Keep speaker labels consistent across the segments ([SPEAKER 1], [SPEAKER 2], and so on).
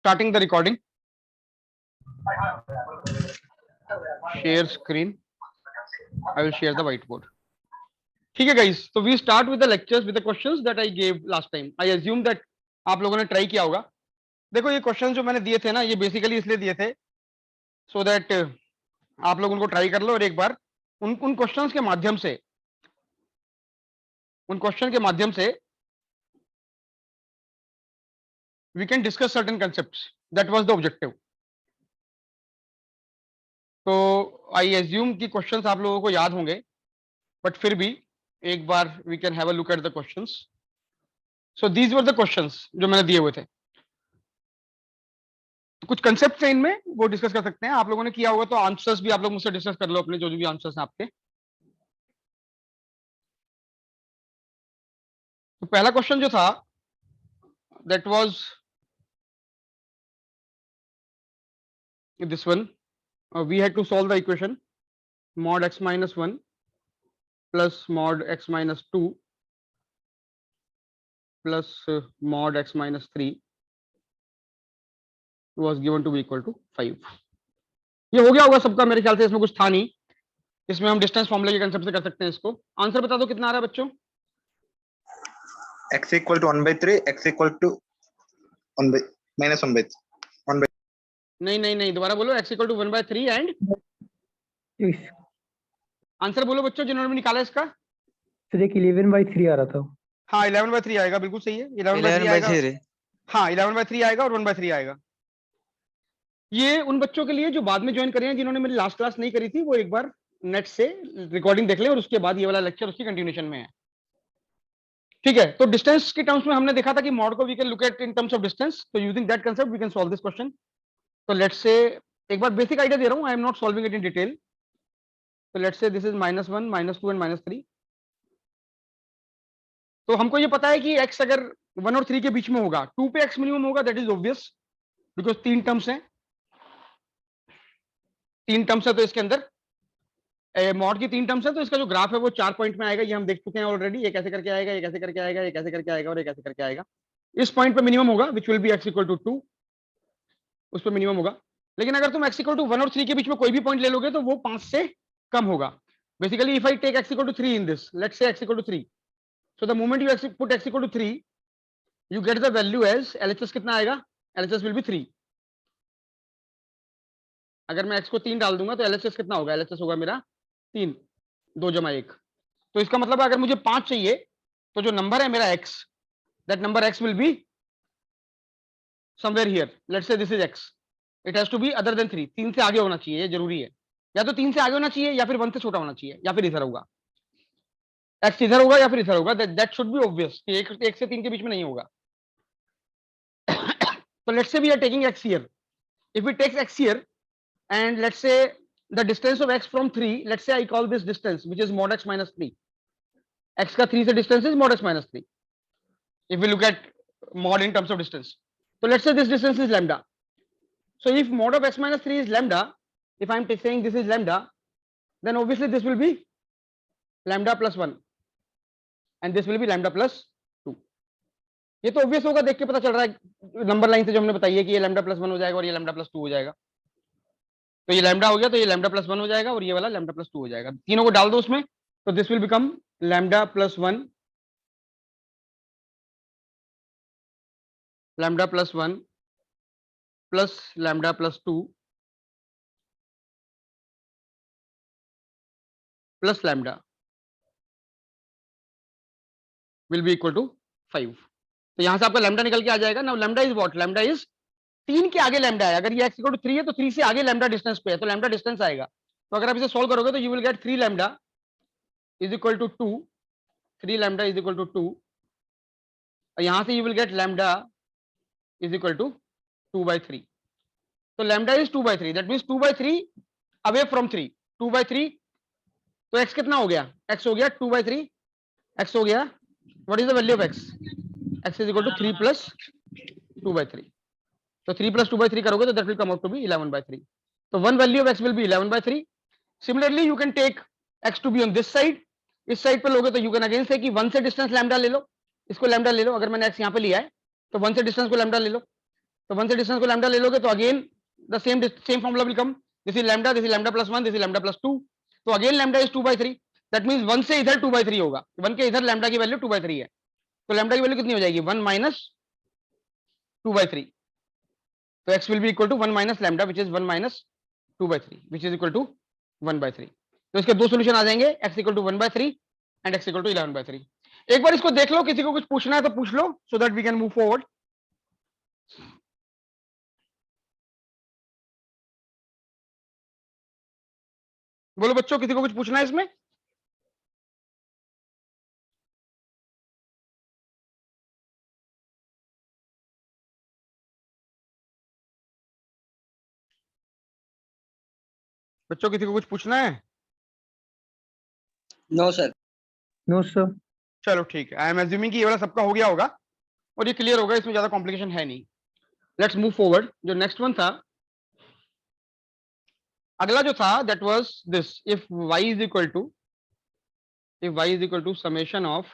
[SPEAKER 1] starting the recording. Share screen. I will share the whiteboard. ठीक है guys, so we start with the lectures with the questions that I gave last time. I assume that आप लोगों ने try किया होगा. देखो ये question जो मैंने दिए थे ना, ये बेसिकली इसलिए दिए थे so that आप लोग उनको ट्राई कर लो और एक बार उन क्वेश्चंस के माध्यम से we can discuss certain concepts. That was the objective. तो आई एज्यूम कि क्वेश्चंस आप लोगों को याद होंगे, बट फिर भी एक बार we can have a look at the questions. So these were the questions जो मैंने दिए हुए थे. तो कुछ कंसेप्ट है इनमें, वो डिस्कस कर सकते हैं. आप लोगों ने किया होगा तो आंसर्स भी आप लोग मुझसे डिस्कस कर लो, अपने जो भी आंसर्स हैं आपके. तो पहला क्वेश्चन जो था that was this one. We had to solve the equation mod x minus 1 plus mod x minus 2 plus mod x minus 3 was given to be equal to 5. ये हो गया होगा सबका मेरे ख्याल से, इसमें कुछ था नहीं. इसमें हम डिस्टेंस फॉर्मूले के कंसेप्ट से कर सकते हैं इसको. आंसर बता दो कितना आ रहा है बच्चों?
[SPEAKER 2] x equal to 1/3, x equal to 1 by minus 1 by 1 by.
[SPEAKER 1] नहीं, दोबारा बोलो. x equal to 1/3 and answer बोलो बच्चों जिन्होंने भी निकाला इसका.
[SPEAKER 3] सर एक 11/3 आ रहा था.
[SPEAKER 1] हाँ 11/3 आएगा, बिल्कुल सही है. 11/3 आएगा. हाँ 11/3 आएगा और 1/3 आएगा. ये उन बच्चों के लिए जो बाद में ज्वाइन करे हैं, जिन्होंने मेरी लास्ट क्लास नहीं करी थी, वो एक बार नेट से रिकॉर्डिंग देख लें और उसके बाद ये वाला लेक्चर उसकी कंटिन्यूएशन में है. ठीक है. तो डिस्टेंस के टर्म्स में हमने देखा था कि मॉड को we can look at in terms of distance. तो using that concept we can solve this question. तो लेट्स से एक बार बेसिक आइडिया दे रहा हूं, I am not solving it in detail. तो let's say this is -1 -2 and -3. तो हमको ये पता है कि x अगर 1 और 3 के बीच में होगा, 2 पे x मिनिमम होगा. That is obvious because 3 terms हैं. 3 टर्म्स है तो इसके अंदर मॉड की 3 टर्म्स है, तो इसका जो ग्राफ है वो 4 पॉइंट में आएगा. ये हम देख चुके हैं ऑलरेडी. ये कैसे करके आएगा, ये कैसे करके आएगा, ये कैसे करके आएगा और ये कैसे करके आएगा. इस पॉइंट पे मिनिमम होगा which will be x equal to 2. उस पे मिनिमम होगा. लेकिन अगर तुम x इक्वल टू 1 और 3 के बीच में कोई भी पॉइंट ले लोगे तो वो 5 से कम होगा. Basically if I take x equal to 3 in this, let's say x equal to 3. So the moment you put x equal to 3, you get the value as LHS कितना आएगा? LHS will be 3. अगर मैं x को 3 डाल दूंगा तो LHS कितना होगा? LHS होगा मेरा 3, 2 जमा 1. तो इसका मतलब अगर मुझे 5 चाहिए तो जो नंबर है मेरा x, that number x will be somewhere here. Let's say this is x. It has to be other than 3. 3 से आगे होना चाहिए, ये जरूरी है. या तो 3 से आगे होना चाहिए या फिर 1 से छोटा होना चाहिए या फिर इधर होगा. x इधर होगा या फिर इधर होगा. दैट शुड बी ऑब्वियस कि 1 से 3 के बीच में नहीं होगा. तो let's say we are taking x here. If we take x here and let's say the distance of x from 3, let's say I call this distance which is mod x minus 3. x का 3 से distance is mod x minus 3 if we look at mod in terms of distance. So let's say this distance is lambda. So if mod of x minus 3 is lambda, if I'm saying this is lambda, then obviously this will be lambda plus 1 and this will be lambda plus 2. ये तो obvious होगा, देख के पता चल रहा है number line से जो हमने बताई है कि ये lambda plus 1 हो जाएगा और ये lambda plus 2 हो जाएगा. तो ये lambda हो गया तो ये lambda plus 1 हो जाएगा और ये वाला lambda plus 2 हो जाएगा. तीनों को डाल दो उसमें तो this will become lambda plus 1 lambda plus 1 plus lambda plus 2 plus lambda will be equal to 5. तो यहां से आपका lambda निकल के आ जाएगा. Now lambda is what? Lambda is 3 के आगे lambda है. अगर ये x इक्वल टू 3 है तो 3 से आगे lambda डिस्टेंस पे है, तो lambda डिस्टेंस आएगा. तो अगर आप इसे सॉल्व करोगे तो you will get 3 lambda is equal to 2. 3 lambda is equal to 2. और यहां से you will get lambda is equal to 2/3. तो lambda is 2/3. That means 2/3 away from 3. 2/3. तो x कितना हो गया? x हो गया 2/3. x हो गया, what is the value of x? x is equal to 3 plus 2/3. तो 3 plus 2/3 करोगे तो that will come out to be 11/3. So one value of x will be 11/3. Similarly you can take x to be on this side. इस side पे लोगे तो you can again say कि 1 से distance lambda ले लो. इसको लैम्डा ले लो. अगर मैंने x यहाँ पे लिया है तो 1 से डिस्टेंस को लैम्डा ले लो. तो 1 से डिस्टेंस को लैम्डा ले लोगे तो again the same formula will come, this is lambda plus 1, this is lambda plus 2, तो again lambda is 2/3, that means 1 से इधर 2/3 होगा, 1 के इधर लैम्डा की वैल्यू 2/3 है, तो लैम्डा की वैल्यू कितनी हो जाएगी 1 माइनस 2/3, तो x will be equal to 1 minus lambda which is 1 minus 2/3 which is equal to 1/3, तो इसके दो सॉल्यूशन आ जाएंगे, x equal to 1/3 and x equal to 11/3। एक बार इसको देख लो, किसी को कुछ पूछना है तो पूछ लो so that we can move forward। बोलो बच्चों, किसी को कुछ पूछना है इसमें? बच्चों किसी को कुछ पूछना है?
[SPEAKER 4] No sir.
[SPEAKER 3] No sir.
[SPEAKER 1] चलो ठीक है, आई एम अज्यूमिंग कि ये वाला सबका हो गया होगा और ये क्लियर होगा, इसमें ज्यादा कॉम्प्लिकेशन है नहीं। Let's move forward. जो नेक्स्ट वन था, अगला जो था that was this, if y is equal to summation of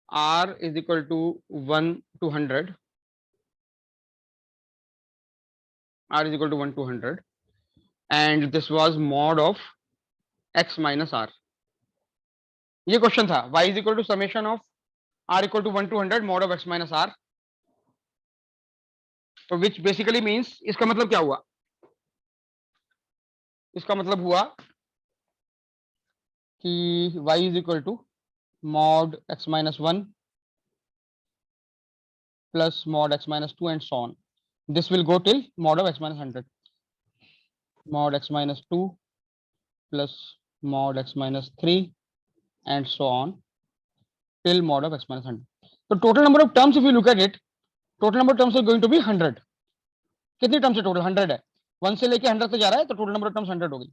[SPEAKER 1] r is equal to 1 to 100, r is equal to 1 to 100 and this was mod of x minus r। ये question था, y is equal to summation of r equal to 1 to 100 mod of x minus r, तो which basically means, इसका मतलब क्या हुआ? इसका मतलब हुआ कि y is equal to mod x minus 1 plus mod x minus 2 and so on, this will go till mod of x minus 100, mod x minus 2 plus mod x minus 3 and so on till mod of x minus 100. So total number of terms, if you look at it, total number of terms are going to be 100। कितनी terms है total? 100 है, 1 से लेके 100 तक जा रहा है, तो टोटल नंबर ऑफ टर्म्स 100 हो गई।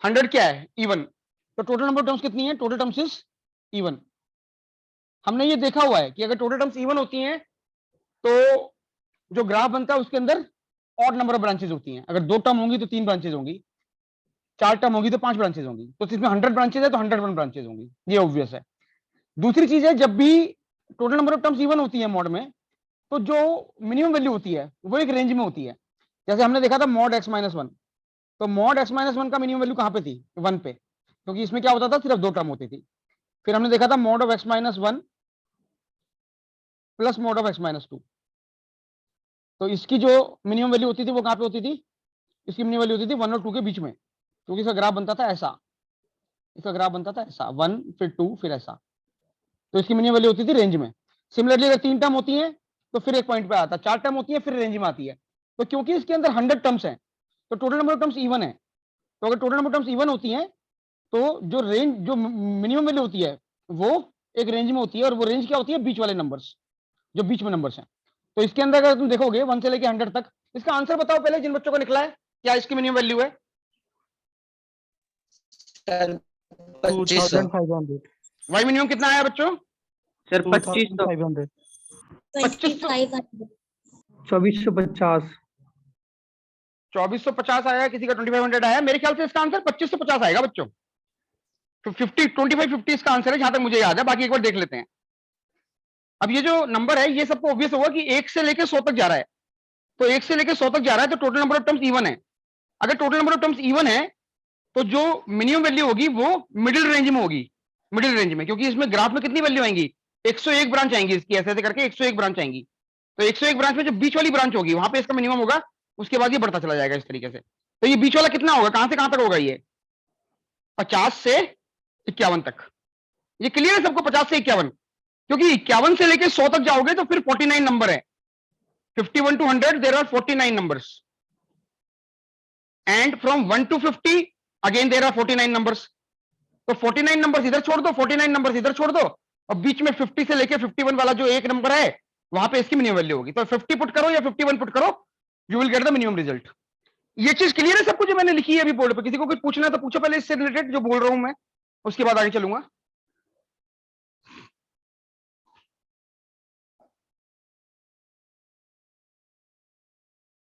[SPEAKER 1] 100 क्या है? इवन, तो टोटल नंबर ऑफ टर्म्स कितनी है? Total terms is even. हमने ये देखा हुआ है कि अगर टोटल टर्म्स इवन होती हैं तो जो ग्राफ बनता है उसके अंदर ऑड नंबर ऑफ ब्रांचेस होती हैं। अगर 2 टर्म होंगी तो 3 ब्रांचेस होंगी, 4 टर्म होगी तो 5 ब्रांचेस होंगी, तो इसमें 100 ब्रांचेस है तो 101 ब्रांचेस होंगी, ये ऑब्वियस है। दूसरी चीज है, जब भी total number of terms even होती है मॉड में, तो जो मिनिमम वैल्यू होती है वो एक रेंज में होती है। जैसे हमने देखा था मॉड x माइनस 1, तो मॉड x माइनस 1 का मिनिमम वैल्यू कहां पे थी? 1 पे, क्योंकि इसमें क्या होता था, सिर्फ 2 टर्म होती थी। फिर हमने देखा था mod of x minus 1 plus mod of x minus 2, तो इसकी जो मिनिमम वैल्यू होती थी वो कहां पे होती थी? इसकी मिनिमम वैल्यू होती थी 1 और 2 के बीच में, क्योंकि इसका ग्राफ बनता था ऐसा, इसका ग्राफ बनता था ऐसा, 1 फिर 2 फिर ऐसा, तो इसकी मिनिमम वैल्यू होती थी रेंज में। सिमिलरली अगर 3 टर्म होती है तो फिर एक पॉइंट पे आता है, 4 टर्म होती है फिर रेंज में आती है। तो क्योंकि इसके अंदर 100 टर्म्स हैं तो total number of terms even है, तो अगर total number of terms even होती हैं तो जो रेंज, जो मिनिमम वैल्यू होती है वो एक रेंज में होती है, और वो रेंज क्या होती है? बीच वाले नंबर्स, जो बीच में नंबर्स हैं। तो इसके अंदर अगर तुम देखोगे 1 से लेके 100 तक, इसका आंसर बताओ पहले जिन बच्चों को निकला है, क्या इसकी मिनिमम वैल्यू है?
[SPEAKER 4] सर 2500।
[SPEAKER 3] 2500
[SPEAKER 1] वाई मिनिमम कितना आया बच्चों?
[SPEAKER 4] सर
[SPEAKER 3] 2500
[SPEAKER 5] 2500
[SPEAKER 3] 2450
[SPEAKER 1] 2450 आया, किसी का 2500 आया। मेरे ख्याल से इसका आंसर 2550 आएगा बच्चों। तो 2550 इसका आंसर है जहां तक मुझे याद है, बाकी एक बार देख लेते हैं। अब ये जो नंबर है ये सबको ऑब्वियस होगा कि 1 से लेके 100 तक जा रहा है, तो 1 से लेके 100 तक जा रहा है तो total number of terms even है। अगर total number of terms even है तो जो मिनिमम वैल्यू होगी वो मिडिल रेंज में होगी, मिडिल रेंज में, क्योंकि इसमें ग्राफ में कितनी वैल्यू आएंगी? 101 ब्रांच आएंगी इसकी, ऐसे ऐसे करके 101 ब्रांच आएंगी। तो 101 ब्रांच में जो बीच वाली ब्रांच होगी वहां पे इसका मिनिमम होगा, उसके बाद ये बढ़ता चला जाएगा इस तरीके से। तो ये बीच वाला कितना होगा, कहां से कहां तक होगा? ये 50 से 51 तक। ये क्लियर है सबको? 50 से 51, क्योंकि 51 से लेके 100 तक जाओगे तो फिर 49 नंबर है। 51 to 100 there are 49 numbers, and from 1 to 50 again there are 49 numbers। तो 49 नंबर्स इधर छोड़ दो, 49 नंबर्स इधर छोड़ दो, और बीच में 50 से लेके 51 वाला जो एक नंबर है वहां पे इसकी मिनिमम वैल्यू होगी। तो 50 पुट करो या 51 पुट करो, you will get the minimum result. ये चीज क्लियर है सबको जो मैंने लिखी है अभी बोर्ड पे? किसी को कुछ पूछना है तो पूछो पहले इससे रिलेटेड जो बोल रहा हूं मैं, उसके बाद आगे चलूंगा।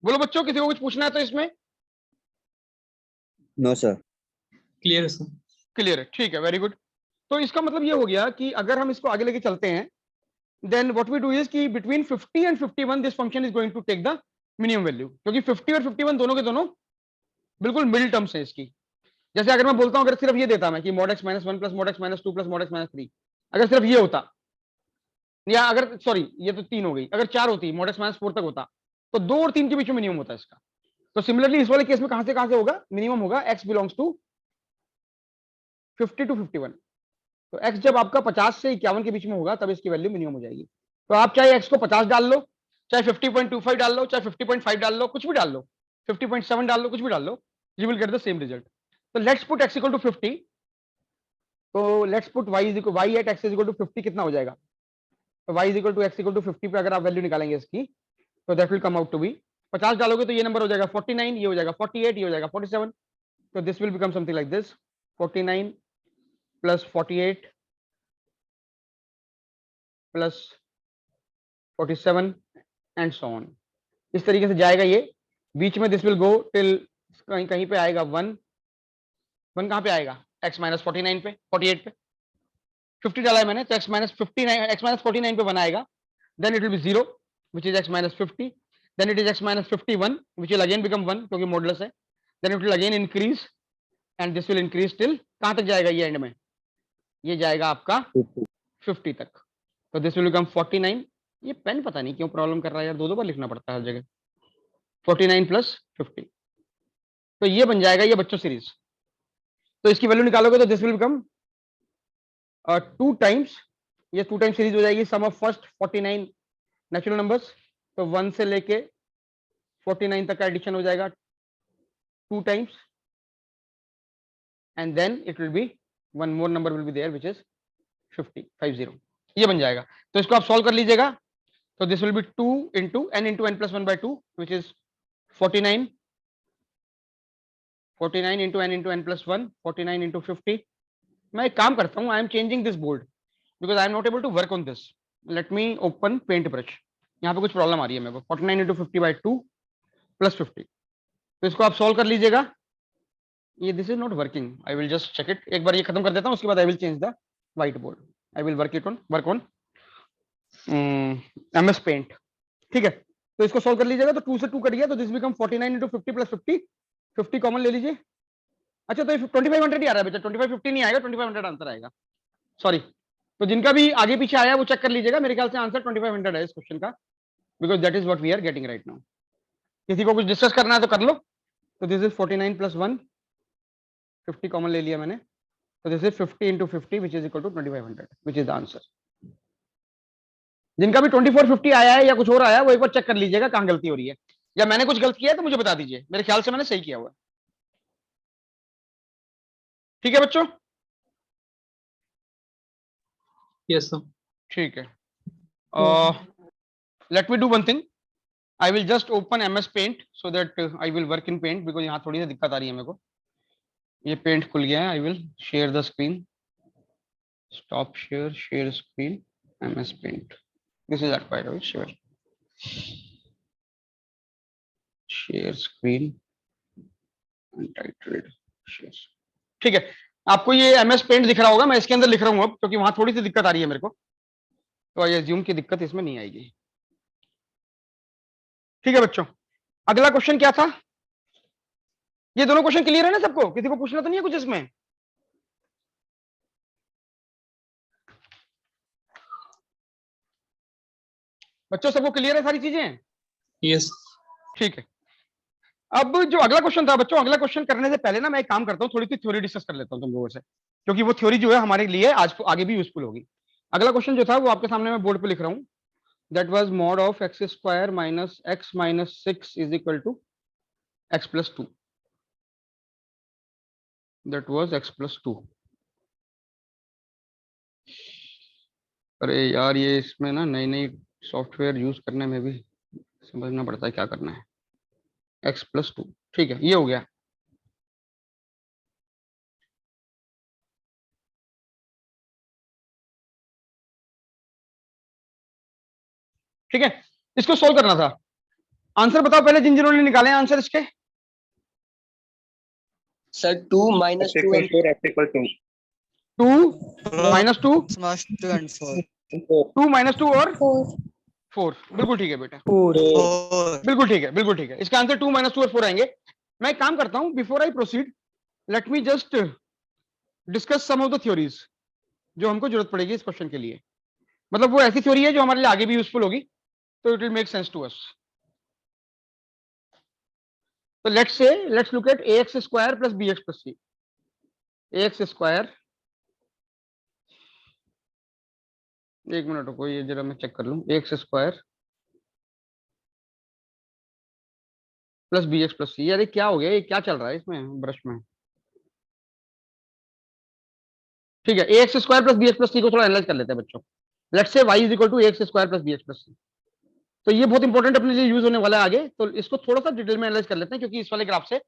[SPEAKER 1] बोलो बच्चों, किसी को कुछ पूछना है तो इसमें?
[SPEAKER 4] No sir.
[SPEAKER 6] क्लियर है सर।
[SPEAKER 1] क्लियर है, ठीक है, वेरी गुड। तो इसका मतलब ये हो गया कि अगर हम इसको आगे लेके चलते हैं then what we do is कि between 50 and 51 this function is going to take the minimum value, क्योंकि 50 और 51 दोनों के दोनों बिल्कुल मिडिल टर्म्स हैं इसकी। जैसे अगर मैं बोलता हूं, अगर सिर्फ ये देता मैं कि mod x minus 1 plus mod x minus 2 plus mod x minus 3, अगर सिर्फ ये होता, या अगर सॉरी ये तो 3 हो गई, अगर 4 होती mod x minus 4 तक होता, तो 2 और 3 के बीच में मिनिमम होता है इसका। तो सिमिलरली इस वाले केस में कहां से होगा मिनिमम होगा, x बिलोंग्स टू 50 to 51। तो x जब आपका 50 से 51 के बीच में होगा तब इसकी वैल्यू मिनिमम हो जाएगी। तो आप चाहे x को 50 डाल लो, चाहे 50.25 डाल लो, चाहे 50.5 डाल लो, कुछ भी डाल लो, 50.7 डाल लो, कुछ भी डाल लो, you will get the same result। तो let's put x equal to 50। तो let's put y at x is equal to 50 कितना हो जाएगा? तो y is equal to x equal to 50 पे अगर आप वैल्यू निकालेंगे इसकी, तो that will come out to be 50 डालोगे तो ये नंबर हो जाएगा 49, ये हो जाएगा 48, ये हो जाएगा 47। तो this will become something like this, 49 plus 48 plus 47 and so on। इस तरीके से जाएगा ये, बीच में this will go till कहीं पे आएगा 1 कहां पे आएगा? x minus 49 पे, 48 पे 50 डाला है मैंने, तो x minus 59, x minus 49 पे 1 आएगा, then it will be 0 which is x minus 50, then it is x minus 51 which will again become 1 क्योंकि मॉडुलस है, then it will again increase and this will increase till कहां तक जाएगा ये and में? ये जाएगा आपका 50 तक। तो this will become 49। ये पेन पता नहीं क्यों प्रॉब्लम कर रहा है यार, दो बार लिखना पड़ता है हर जगह। 49 plus 50, तो ये बन जाएगा ये बच्चों सीरीज। तो इसकी वैल्यू निकालोगे तो दिस विल बिकम 2 टाइम्स, ये 2 टाइम्स सीरीज हो जाएगी सम ऑफ फर्स्ट 49 नेचुरल नंबर्स, तो 1 से लेके 49 तक का एडिशन हो जाएगा 2 times, and then it will be one more number will be there which is 50, ये बन जाएगा। तो इसको आप सॉल्व कर लीजिएगा, तो this will B 2 into n into n plus 1 by 2 which is 49 into n into n plus 1, 49 into 50। मैं एक काम करता हूं, I am changing this board because I am not able to work on this. Let me open paint brush, यहाँ पे कुछ problem आ रही है मेरे को। 49 into 50 by 2 plus 50, तो इसको आप सॉल्व कर लीजिएगा। ये this is not working, I will just check it, एक बार ये खत्म कर देता हूँ, उसके बाद I will change the white board, I will work on MS paint. ठीक है, तो इसको सॉल्व कर लीजिएगा। तो 2 से 2 कट गया, तो this become 49 into 50 plus 50, 50 common ले लीजिए। अच्छा, तो 2500 ही आ रहा है बेटा, 2550 नहीं आएगा, 2500 आंसर आएगा, सॉरी। तो जिनका भी आगे पीछे आया वो चेक कर लीजिएगा, मेरे ख्याल से आंसर 2500 है इस क्वेश्चन का, because that is what we are getting right now. किसी को कुछ डिस्कस करना है तो कर लो। तो दिस इज 49 plus 1, 50 कॉमन ले लिया मैंने, तो this is 50 into 50 which is equal to 2500 which is the answer। जिनका भी 2450 आया है या कुछ और आया है वो एक बार चेक कर लीजिएगा कहां गलती हो रही है, या मैंने कुछ गलत किया है तो मुझे बता दीजिए, मेरे ख्याल से मैंने सही किया हुआ है। ठीक है बच्चों?
[SPEAKER 6] Yes, sir.
[SPEAKER 1] ठीक है, let me do one thing, I will just open MS paint so that I will work in paint, because यहाँ थोड़ी सी दिक्कत आ रही है मेरे को। ये पेंट खुल गया है, I will share the screen, stop share, share screen, MS paint, this is that by share, share screen untitled share. ठीक है, आपको ये MS पेंट दिख रहा होगा, मैं इसके अंदर लिख रहा हूँ अब, क्योंकि वहां थोड़ी सी दिक्कत आ रही है मेरे को, तो आई अज्यूम की दिक्कत इसमें नहीं आएगी। ठीक है बच्चों, अगला क्वेश्चन क्या था? ये दोनों क्वेश्चन क्लियर है ना सबको? किसी को पूछना तो नहीं है कुछ इसमें? बच्चों सबको क्लियर है सारी चीजें?
[SPEAKER 6] Yes.
[SPEAKER 1] ठीक है, अब जो अगला क्वेश्चन था बच्चों, अगला क्वेश्चन करने से पहले ना मैं एक काम करता हूँ, थोड़ी सी थ्योरी डिस्कस कर लेता हूँ तुम लोगों से, क्योंकि वो थ्योरी जो है हमारे लिए आज आगे भी यूजफुल होगी। अगला क्वेश्चन जो था वो आपके सामने मैं बोर्ड पे लिख रहा हूँ, that was mod of x square minus x minus 6 is equal to x plus 2, that was x plus 2। अरे यार, ये इसमें ना नई नई सॉफ्टवेयर यूज करने में भी समझना पड़ता है क्या करना है। x plus 2, ठीक है, ये हो गया। ठीक है, इसको सोल्व करना था। आंसर बताओ पहले जिन जिन्होंने निकाले आंसर इसके।
[SPEAKER 4] Sir, 2 minus
[SPEAKER 2] X
[SPEAKER 4] 2
[SPEAKER 2] equal
[SPEAKER 4] and
[SPEAKER 2] to X equal to
[SPEAKER 1] 2 minus 2
[SPEAKER 7] minus 2 and 4
[SPEAKER 1] 2 minus 2 और
[SPEAKER 5] 4.
[SPEAKER 1] 4, बिल्कुल ठीक है बेटा,
[SPEAKER 3] 4.
[SPEAKER 1] बिल्कुल ठीक है, बिल्कुल ठीक है। इसका आंसर 2 माइनस 2 और 4 आएंगे। मैं एक काम करता हूं, before I proceed let me just discuss some of the theories जो हमको जरूरत पड़ेगी इस क्वेश्चन के लिए। मतलब वो ऐसी थ्योरी है जो हमारे लिए आगे भी यूजफुल होगी, तो it will make sense to us. तो let's look at ax square plus bx plus c। ax square, एक मिनट रुको, ये जरा मैं चेक कर लूं। ax square plus bx plus c। यार ये क्या हो गया, ये क्या चल रहा है इसमें ब्रश में? ठीक है, ax square plus bx plus c को थोड़ा एनालाइज कर लेते हैं बच्चों। Let's say y is equal to ax square plus bx plus c। तो ये बहुत इंपॉर्टेंट अपने लिए यूज होने वाला है आगे, तो इसको थोड़ा सा डिटेल में एनालाइज कर लेते हैं, क्योंकि इस वाले ग्राफ से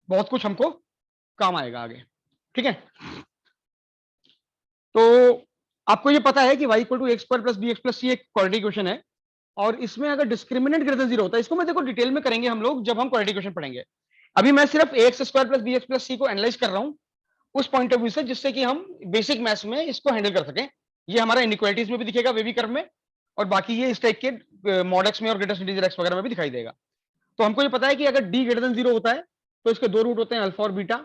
[SPEAKER 1] बहुत कुछ हमको काम आएगा आगे। ठीक है, तो आपको ये पता है कि y equal to x square plus bx plus c एक क्वाड्रेटिक इक्वेशन है, और इसमें अगर डिस्क्रिमिनेंट ग्रेटर देन 0 होता है, इसको मैं देखो डिटेल में करेंगे हम लोग जब हम क्वाड्रेटिक इक्वेशन पढ़ेंगे। अभी मैं सिर्फ ax square plus bx plus c को एनालाइज कर रहा हूं उस पॉइंट ऑफ व्यू से, जिससे कि हम बेसिक मैथ्स में इसको हैंडल कर सकें। ये हमारा इनइक्वालिटीज में भी दिखेगा, वेवी कर्व में, और बाकी ये इस टाइप के मॉड एक्स में और ग्रेटेस्ट इंटीजर एक्स वगैरह में भी दिखाई देगा। तो हमको ये पता है कि अगर d ग्रेटर देन 0 होता है तो इसके दो रूट होते हैं, अल्फा और बीटा।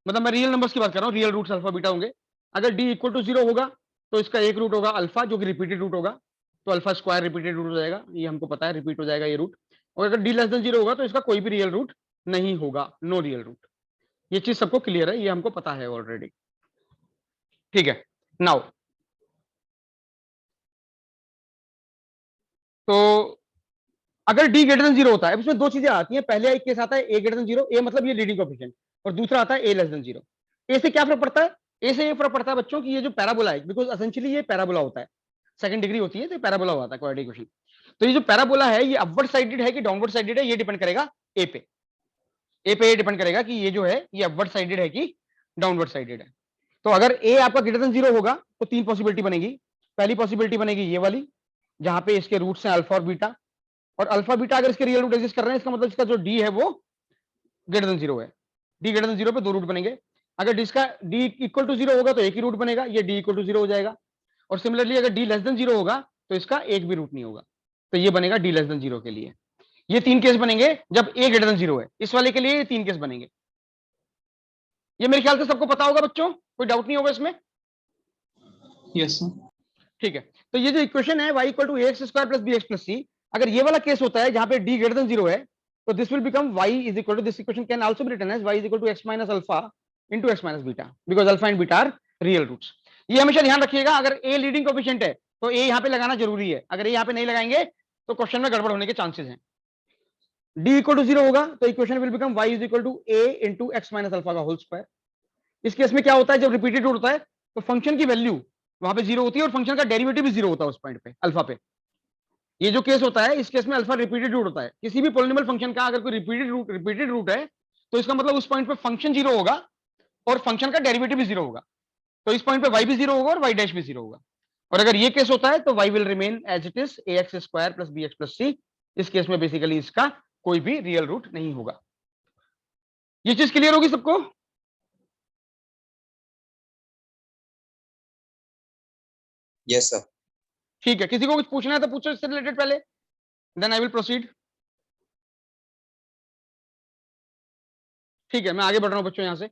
[SPEAKER 1] मतलब मैं रियल नंबर्स की बात कर रहा हूँ, रियल रूट्स अल्फा बीटा होंगे। अगर d इक्वल टू 0 होगा तो इसका एक रूट होगा अल्फा, जो कि रिपीटेड रूट होगा, तो अल्फा स्क्वायर रिपीटेड रूट हो जाएगा, ये हमको पता है, रिपीट हो जाएगा ये रूट। और अगर d लेस देन 0 होगा तो इसका कोई भी रियल रूट नहीं होगा, नो रियल रूट। ये चीज सबको क्लियर है, ये हमको पता है ऑलरेडी। ठीक है, नाउ तो अगर d ग्रेटर देन 0 होता है, इसमें दो चीजें आती हैं। पहले एक केस आता है a ग्रेटर देन 0, a मतलब ये लीडिंग कोएफिशिएंट, और दूसरा आता है a लेस देन 0। a से क्या फर्क पड़ता है? a से ये फर्क पड़ता है बच्चों की ये जो पैराबोला है, बिकॉज एसेंशियली ये पैराबोला होता है, सेकंड डिग्री होती है तो पैराबोला होता है क्वाड्रेटिक इक्वेशन। तो ये जो पैराबोला है ये अपवर्ड साइडेड है कि डाउनवर्ड साइडेड है, ये डिपेंड करेगा a पे। a पे ये डिपेंड करेगा कि ये जो है ये अपवर्ड साइडेड है कि डाउनवर्ड साइडेड है। तो अगर a आपका ग्रेटर देन 0 होगा तो तीन पॉसिबिलिटी बनेगी। पहली पॉसिबिलिटी बनेगी ये वाली, जहां पे इसके रूट्स हैं अल्फा और बीटा, और अल्फा बीटा अगर इसके रियल रूट एग्जिस्ट कर रहे हैं, इसका मतलब इसका जो d है वो ग्रेटर देन 0 है। d ग्रेटर देन 0 पे दो रूट बनेंगे। अगर इसका d इक्वल टू 0 होगा तो एक ही रूट बनेगा, ये d इक्वल टू 0 हो जाएगा। और सिमिलरली अगर d लेस देन 0 होगा तो इसका एक भी रूट नहीं होगा, तो ये बनेगा d लेस देन 0 के लिए। ये तीन केस बनेंगे जब a ग्रेटर देन 0 है। इस वाले के लिए ये तीन केस बनेंगे। ये मेरे ख्याल से सबको पता होगा बच्चों, कोई डाउट नहीं होगा इसमें?
[SPEAKER 6] Yes, sir.
[SPEAKER 1] ठीक है, तो ये जो इक्वेशन है y equal to ax square plus bx plus c, अगर ये वाला केस होता है जहां पे d ग्रेटर देन 0 है, तो this will become y is equal to, this equation can also be written as y is equal to x minus alpha into x minus beta, because alpha and beta are real roots. ये हमेशा ध्यान रखिएगा, अगर a leading coefficient है तो a यहां पे लगाना जरूरी है। अगर a यहां पे नहीं लगाएंगे तो क्वेश्चन में गड़बड़ होने के चांसेस हैं। d इक्वल टू 0 होगा तो equation will become y is equal to a into x minus alpha का होल स्क्वायर। इस केस में क्या होता है, जब रिपीटेड रूट होता है तो फंक्शन की वैल्यू वहां पे 0 होती है और फंक्शन का डेरिवेटिव भी 0 होता है उस पॉइंट पे, अल्फा पे। ये जो केस होता है, इस केस में अल्फा रिपीटेड रूट होता है। किसी भी पॉलिनोमियल फंक्शन का अगर कोई रिपीटेड रूट है तो इसका मतलब उस पॉइंट पे फंक्शन 0 होगा और फंक्शन का डेरिवेटिव भी 0 होगा। तो इस पॉइंट पे y भी 0 होगा और y डैश भी 0 होगा। और अगर ये केस होता है तो y will remain as it is ax square plus bx plus c। इस केस में बेसिकली इसका कोई भी रियल रूट नहीं होगा। ये चीज क्लियर होगी सबको?
[SPEAKER 7] Yes, sir.
[SPEAKER 1] ठीक है, किसी को कुछ पूछना है तो पूछो इससे रिलेटेड पहले, देन आई विल प्रोसीड। ठीक है, मैं आगे बढ़ रहा हूं बच्चों यहां से,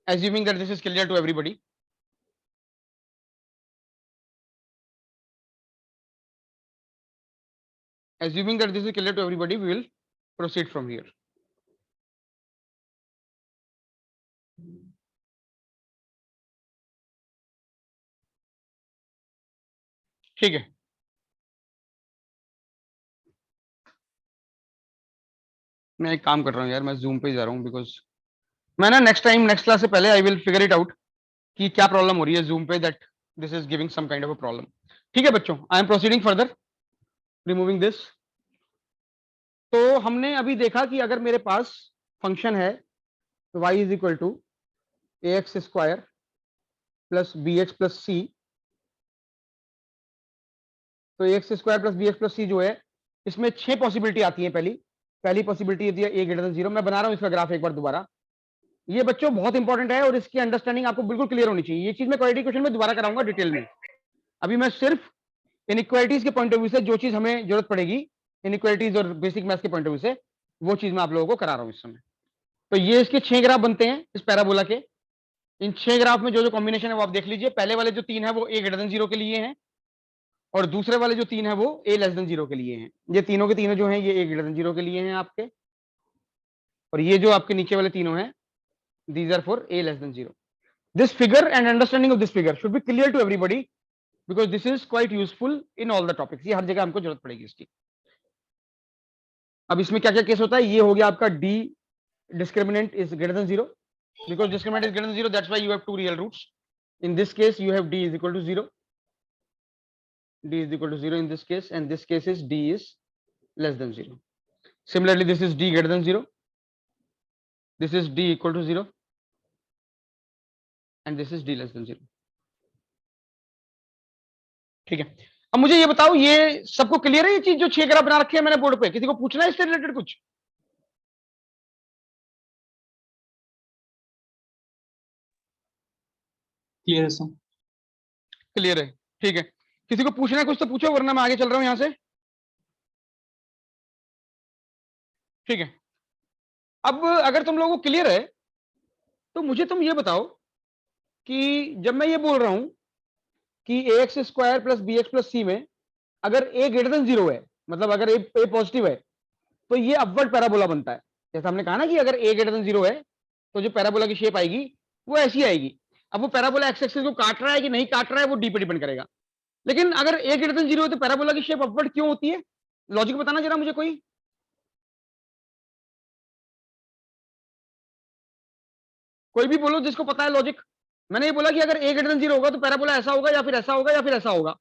[SPEAKER 1] assuming that this is clear to everybody. Assuming that this is clear to everybody, we will proceed from here. ठीक है, मैं एक काम कर रहा हूँ यार, मैं जूम पे ही जा रहा हूँ, बिकॉज मैं ना नेक्स्ट क्लास से पहले I will figure it out कि क्या प्रॉब्लम हो रही है जूम पे, that this is giving some kind of a problem. ठीक है बच्चों, I am proceeding further, removing this. तो हमने अभी देखा कि अगर मेरे पास फंक्शन है y is equal to ax square plus bx plus c, तो ax square plus bx plus c जो है, इसमें 6 पॉसिबिलिटी आती है। पहली पॉसिबिलिटी होती है a ग्रेटर देन 0। मैं बना रहा हूं इसका ग्राफ एक बार दोबारा। ये बच्चों बहुत इंपॉर्टेंट है और इसकी अंडरस्टैंडिंग आपको बिल्कुल क्लियर होनी चाहिए। ये चीज मैं क्वाड्रेटिक इक्वेशन में दोबारा कराऊंगा डिटेल में। अभी मैं सिर्फ इनइक्वालिटीज के पॉइंट ऑफ व्यू से जो चीज हमें जरूरत पड़ेगी इनइक्वालिटीज और बेसिक मैथ्स के पॉइंट ऑफ व्यू से, वो चीज मैं आप लोगों को करा रहा हूं इस समय। तो ये इसके 6 ग्राफ बनते हैं इस पैराबोला के। इन 6 ग्राफ में जो जो कॉम्बिनेशन है वो आप देख लीजिए। पहले वाले जो 3 है वो a ग्रेटर देन 0 के लिए हैं, और दूसरे वाले जो 3 है वो a लेस देन 0 के लिए हैं। ये तीनों के तीनों जो हैं ये a ग्रेटर देन 0 के लिए हैं आपके, और ये जो आपके नीचे वाले तीनों हैं these are for a less than 0. This figure and understanding of this figure should be clear to everybody because this is quite useful in all the topics. ये हर जगह हमको जरूरत पड़ेगी इसकी। अब इसमें क्या क्या केस होता है, ये हो गया आपका d discriminant is greater than 0, because discriminant is greater than 0, that's why you have two real roots. In this case you have d is equal to 0, d is equal to 0 in this case, and this case is d is less than 0. Similarly this is d greater than 0, this is d equal to 0, and this is d less than 0. ठीक है, अब मुझे ये बताओ, ये सबको clear है ये चीज जो 6 ग्राफ बना रखे हैं मैंने बोर्ड पे? किसी को पूछना है इससे रिलेटेड कुछ?
[SPEAKER 6] क्लियर है सर।
[SPEAKER 1] क्लियर है, ठीक है। किसी को पूछना है कुछ तो पूछो, वरना मैं आगे चल रहा हूं यहां से। ठीक है, अब अगर तुम लोगों को क्लियर है तो मुझे तुम ये बताओ कि जब मैं ये बोल रहा हूं कि ax square plus bx plus c में अगर a ग्रेटर देन 0 है, मतलब अगर a पॉजिटिव है, तो ये अपवर्ड पैराबोला बनता है। जैसा हमने कहा ना कि अगर a ग्रेटर देन 0 है तो जो पैराबोला की शेप आएगी वो ऐसी आएगी। अब वो पैराबोला एक्स एक्सिस को काट रहा है कि नहीं काट रहा है वो डी पे डिपेंड करेगा। लेकिन अगर a ग्रेटर देन 0 है तो पैराबोला की शेप अपवर्ड क्यों होती है? लॉजिक बताना जरा मुझे कोई। कोई भी बोलो जिसको पता है लॉजिक। मैंने ये बोला कि अगर a ग्रेटर देन 0 होगा तो पैराबोला ऐसा होगा या फिर ऐसा होगा या फिर ऐसा होगा,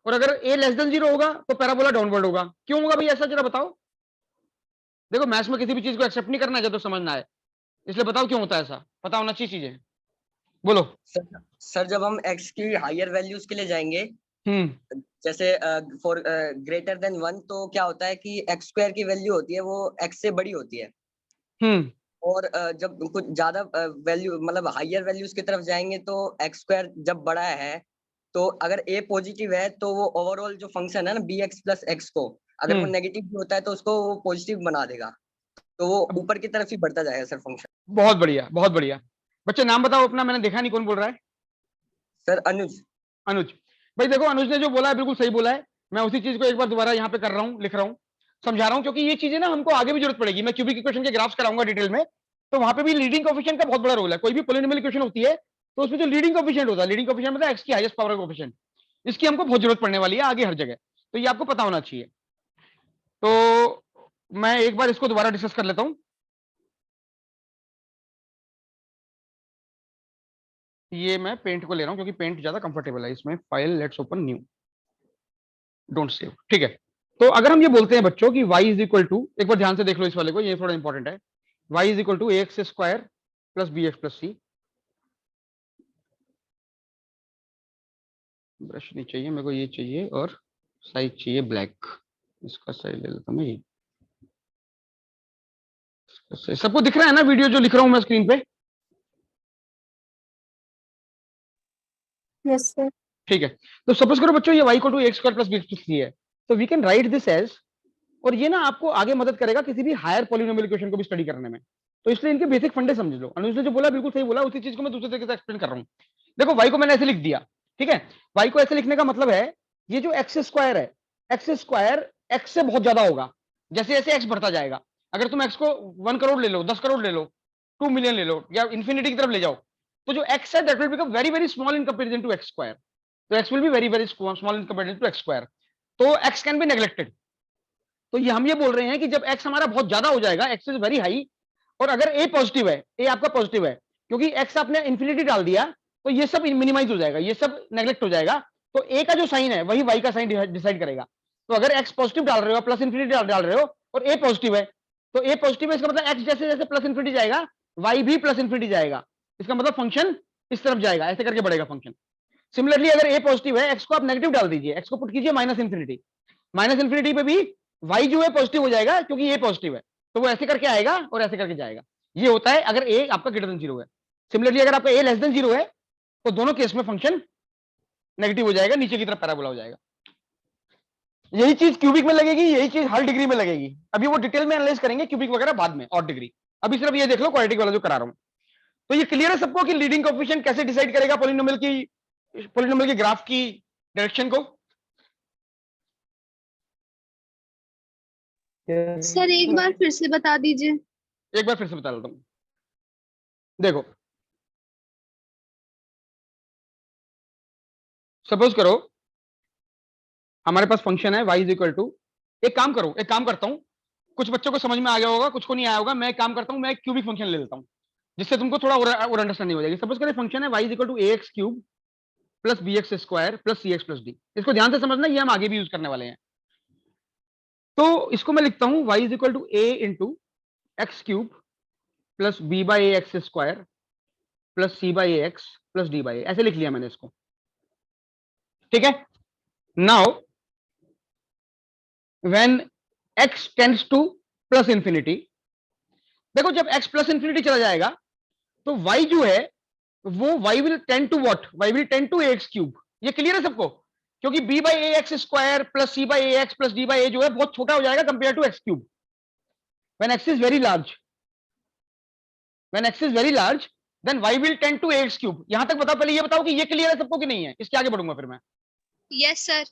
[SPEAKER 1] और अगर a लेस देन 0 होगा तो पैराबोला डाउनवर्ड होगा। क्यों होगा भाई ऐसा, जरा बताओ। देखो मैथ्स में किसी भी चीज को एक्सेप्ट नहीं करना है जब तो समझना है, इसलिए बताओ क्यों होता है ऐसा, पता होना चाहिए चीजें। बोलो।
[SPEAKER 8] सर जब हम x की हायर वैल्यूज के लिए जाएंगे, जैसे फॉर ग्रेटर देन 1, तो क्या होता है कि x स्क्वायर की वैल्यू होती है वो x से बड़ी होती है। और जब कुछ ज्यादा वैल्यू मतलब हायर वैल्यूज की तरफ जाएंगे तो x स्क्वायर जब बड़ा है, तो अगर a पॉजिटिव है तो वो ओवरऑल जो फंक्शन है ना bx प्लस x को, अगर वो नेगेटिव भी होता है तो उसको वो पॉजिटिव बना देगा, तो वो ऊपर की तरफ ही बढ़ता जाएगा सर फंक्शन।
[SPEAKER 1] बहुत बढ़िया, बहुत बढ़िया। बच्चे नाम बताओ अपना, मैंने देखा नहीं कौन बोल रहा है।
[SPEAKER 8] सर अनुज।
[SPEAKER 1] अनुज भाई, देखो अनुज ने जो बोला है बिल्कुल सही बोला है। मैं उसी चीज को एक बार दोबारा यहाँ पे कर रहा हूँ, लिख रहा हूँ, समझा रहा हूँ, क्योंकि ये चीजें ना हमको आगे भी जरूरत पड़ेगी। मैं क्यूबिक इक्वेशन के ग्राफ्स कराऊंगा डिटेल में, तो वहां पे भी लीडिंग कोएफिशिएंट का बहुत बड़ा रोल है। कोई भी पॉलिनोमियल इक्वेशन होती है तो उसमें जो लीडिंग कोएफिशिएंट होता है, लीडिंग कोएफिशिएंट मतलब एक्स की हाईएस्ट पावर का कोएफिशिएंट, इसकी हमको बहुत जरूरत पड़ने वाली है आगे हर जगह, तो ये आपको पता होना चाहिए। तो मैं एक बार इसको दोबारा डिस्कस कर लेता हूं। ये मैं पेंट को ले रहा हूं क्योंकि पेंट ज्यादा कंफर्टेबल है इसमें। File, let's open new, don't save. ठीक है, तो अगर हम ये बोलते हैं बच्चों कि y इज इक्वल टू, एक बार ध्यान से देख लो इस वाले को, ये थोड़ा इंपॉर्टेंट है। y is equal to ax square plus bx plus c। Brush नहीं चाहिए मेरे को, ये चाहिए, और साइज चाहिए ब्लैक। इसका साइज ले लेता हूं मैं, ये सबको दिख रहा है ना वीडियो जो लिख रहा हूं मैं स्क्रीन पे?
[SPEAKER 5] Yes sir.
[SPEAKER 1] ठीक है, तो सपोज करो बच्चों ये y को two x square plus B plus C है, तो we can write this as, और ये ना आपको आगे मदद करेगा किसी भी हायर पॉलिनोमियल इक्वेशन को भी स्टडी करने में। तो इसलिए इनके बेसिक फंडे समझ लो। अनुज ने जो बोला बिल्कुल सही बोला, उसी चीज को मैं दूसरे तरीके से एक्सप्लेन कर रहा हूँ। देखो y को मैंने ऐसे लिख दिया, ठीक है। y को ऐसे लिखने का मतलब है ये जो एक्स स्क्वायर है, एक्स स्क्वायर एक्स से बहुत ज्यादा होगा जैसे जैसे एक्स बढ़ता जाएगा। अगर तुम एक्स को 1 करोड़ ले लो, 10 करोड़ ले लो, 2 मिलियन ले लो, या इन्फिनिटी की तरफ ले जाओ, तो जो एक्स है that will become very very small in comparison to x square. तो x will be very very small in comparison to x square, तो x can be neglected। तो ये हम ये बोल रहे हैं कि जब x हमारा बहुत ज्यादा हो जाएगा, x is very high, और अगर a पॉजिटिव है, a आपका पॉजिटिव है, क्योंकि x आपने इंफिनिटी डाल दिया तो ये सब मिनिमाइज हो जाएगा, ये सब नेग्लेक्ट हो जाएगा। तो a का जो साइन है वही y का साइन डिसाइड करेगा। तो अगर x पॉजिटिव डाल रहे हो, प्लस इंफिनिटी डाल रहे हो, और a पॉजिटिव है, तो a पॉजिटिव है, इसका मतलब x जैसे जैसे प्लस इंफिनिटी जाएगा y भी प्लस इंफिनिटी जाएगा। इसका मतलब फंक्शन इस तरफ जाएगा, ऐसे करके बढ़ेगा फंक्शन। सिमिलरली अगर a पॉजिटिव है, x को आप नेगेटिव डाल दीजिए, x को पुट कीजिए माइनस इंफिनिटी, माइनस इंफिनिटी पे भी y जो है पॉजिटिव हो जाएगा क्योंकि a पॉजिटिव है, तो वो ऐसे करके आएगा और ऐसे करके जाएगा। ये होता है अगर a आपका ग्रेटर देन 0 है। सिमिलरली अगर आपका a लेस देन 0 है तो दोनों केस में फंक्शन नेगेटिव हो जाएगा, नीचे की तरफ पैराबोला हो जाएगा। यही चीज क्यूबिक में लगेगी, यही चीज हर डिग्री में लगेगी। अभी वो डिटेल में एनालाइज करेंगे क्यूबिक वगैरह बाद में और डिग्री। अभी सिर्फ ये देख लो क्वाड्रेटिक वाला जो करा रहा हूं। तो ये क्लियर है सबको कि लीडिंग कोएफिशिएंट कैसे डिसाइड करेगा पॉलिनोमियल की ग्राफ की डायरेक्शन को?
[SPEAKER 9] सर एक बार फिर से बता दीजिए।
[SPEAKER 1] एक बार फिर से बता देता हूं। देखो सपोज करो हमारे पास फंक्शन है y इज इक्वल टू, एक काम करता हूं, कुछ बच्चों को समझ में आ गया होगा, कुछ को नहीं आया होगा। मैं एक काम करता हूं, मैं एक क्यूबिक फंक्शन ले लेता हूं जिससे तुमको थोड़ा और अंडरस्टैंडिंग हो जाएगी। सपोज करें फंक्शन है y is equal to ax cube plus bx square plus cx plus d। इसको ध्यान से समझना, ये हम आगे भी यूज करने वाले हैं। तो इसको मैं लिखता हूं y is equal to a into x cube plus b by x square plus c by x plus d by, ऐसे लिख लिया मैंने इसको, ठीक है। Now when x tends to plus infinity, देखो जब x प्लस इंफिनिटी चला जाएगा तो y जो है वो y will tend to what, y will tend to ax cube. ये क्लियर है सबको? क्योंकि b by a x square plus c by a x plus d by a जो है बहुत छोटा हो जाएगा compare to x cube when x is very large. When x is very large then y will tend to ax cube. यहां तक बताओ, पहले ये बताओ कि ये क्लियर है सबको कि नहीं है? इसके आगे बढ़ूंगा फिर मैं।
[SPEAKER 9] Yes sir.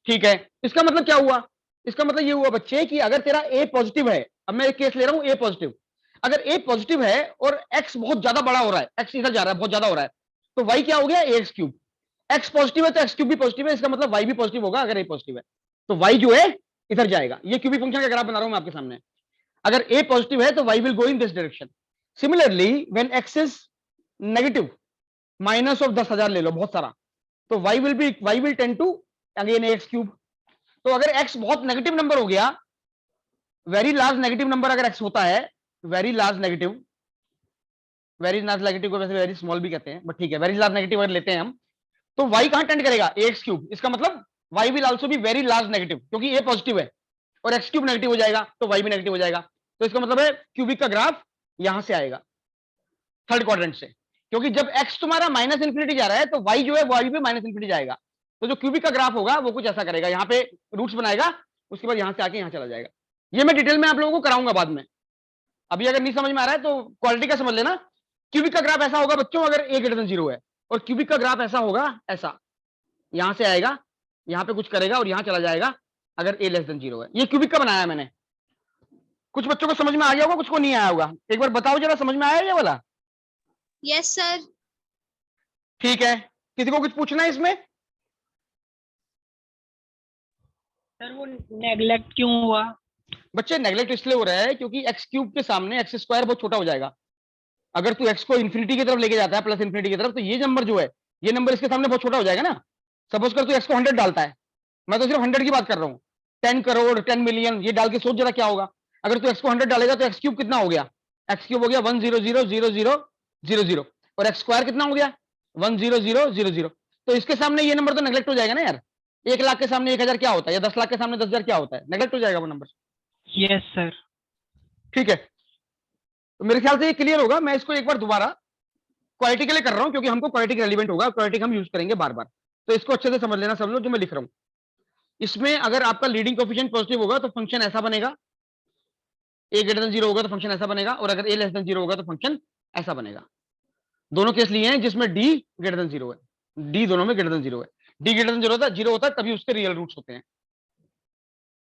[SPEAKER 1] ठीक है, इसका मतलब क्या हुआ? इसका मतलब ये हुआ बच्चे कि अगर तेरा a पॉजिटिव है, अब मैं एक केस ले रहा हूं a पॉजिटिव, अगर a पॉजिटिव है और x बहुत ज्यादा बड़ा हो रहा है, x इधर जा रहा है, बहुत ज्यादा हो रहा है, तो y क्या हो गया? ax cube. x पॉजिटिव है तो x क्यूब भी पॉजिटिव है, इसका मतलब y भी पॉजिटिव होगा अगर a पॉजिटिव है, तो y जो है इधर जाएगा। ये क्यूबिक फंक्शन का ग्राफ बना रहा हूं मैं आपके सामने। अगर a पॉजिटिव है तो y will go in this direction. Similarly when x is negative, minus of 10,000 ले लो, बहुत सारा, तो y will tend to again ax cube. तो अगर x बहुत नेगेटिव नंबर हो गया, वेरी लार्ज नेगेटिव नंबर अगर x होता है, वेरी लार्ज नेगेटिव को वैसे वेरी स्मॉल भी कहते हैं, बट ठीक है, वेरी लार्ज नेगेटिव अगर लेते हैं हम, तो y कहां टेंड करेगा? ax cube. इसका मतलब y will also be very large negative, क्योंकि a पॉजिटिव है और x क्यूब नेगेटिव हो जाएगा तो y भी नेगेटिव हो जाएगा। तो इसका मतलब है क्यूबिक का ग्राफ यहां से आएगा, थर्ड क्वाड्रेंट से, क्योंकि जब x तुम्हारा माइनस इंफिनिटी जा रहा है तो y जो है y भी माइनस इंफिनिटी जाएगा। तो जो क्यूबिक का ग्राफ होगा वो कुछ ऐसा करेगा, यहाँ पे रूट्स बनाएगा, उसके बाद यहां से आके यहां चला जाएगा। ये मैं डिटेल में आप लोगों को कराऊंगा बाद में, अभी अगर नहीं समझ में आ रहा है तो क्वालिटी का समझ लेना। क्यूबिक का ग्राफ ऐसा होगा बच्चों अगर a ग्रेटर देन 0 है, और क्यूबिक का ग्राफ ऐसा होगा, ऐसा यहां से आएगा, यहां पे कुछ करेगा और यहां चला जाएगा अगर a लेस देन 0 है। ये क्यूबिक का बनाया मैंने। कुछ बच्चों को समझ में आ गया होगा, कुछ को नहीं आया होगा। एक बार बताओ जरा, समझ में आया ये वाला?
[SPEAKER 9] Yes sir.
[SPEAKER 1] ठीक है, किसी को कुछ पूछना है इसमें?
[SPEAKER 4] सर वो नेगलेक्ट क्यों हुआ?
[SPEAKER 1] बच्चे नेगलेक्ट इसलिए हो रहा है क्योंकि एक्स क्यूब के सामने एक्स स्क्वायर बहुत छोटा हो जाएगा। अगर तू एक्स को इन्फिनिटी की तरफ लेके जाता है, प्लस इन्फिनिटी की तरफ, तो ये नंबर जो है, ये नंबर इसके सामने बहुत छोटा हो जाएगा ना। सपोज कर तू एक्स को 100 डालता है, मैं तो सिर्फ 100 की बात कर रहा हूँ, 10 करोड़ 10 मिलियन ये डाल के सोच जरा क्या होगा। अगर तू एक्स को 100 डालेगा तो एक्स क्यूब कितना हो गया? एक्स क्यूब हो गया 100,000,000 और एक्स स्क्वायर कितना हो गया? 100,000,000। तो इसके सामने ये नंबर तो नेगलेक्ट हो जाएगा ना यार। 1 लाख के सामने 1,000 क्या होता है, या 10 लाख के सामने 10,000 क्या होता है? नेगलेक्ट हो जाएगा वो नंबर।
[SPEAKER 4] Yes sir.
[SPEAKER 1] ठीक है, तो मेरे ख्याल से ये क्लियर होगा। मैं इसको एक बार दोबारा क्वालिटी के लिए कर रहा हूं क्योंकि हमको क्वालिटी रेलिवेंट होगा, क्वालिटी हम यूज करेंगे बार बार, तो इसको अच्छे से समझ लेना सब लोग जो मैं लिख रहा हूं। इसमें अगर आपका लीडिंग कोएफिशिएंट पॉजिटिव होगा तो फंक्शन ऐसा बनेगा, a ग्रेटर देन 0 होगा तो फंक्शन ऐसा बनेगा, और अगर a लेस देन 0 होगा तो फंक्शन ऐसा बनेगा। दोनों केस लिए हैं जिसमें d ग्रेटर देन 0 है, d दोनों में ग्रेटर देन 0 है। d ग्रेटर देन 0 होता है तभी उसके रियल रूट्स होते हैं।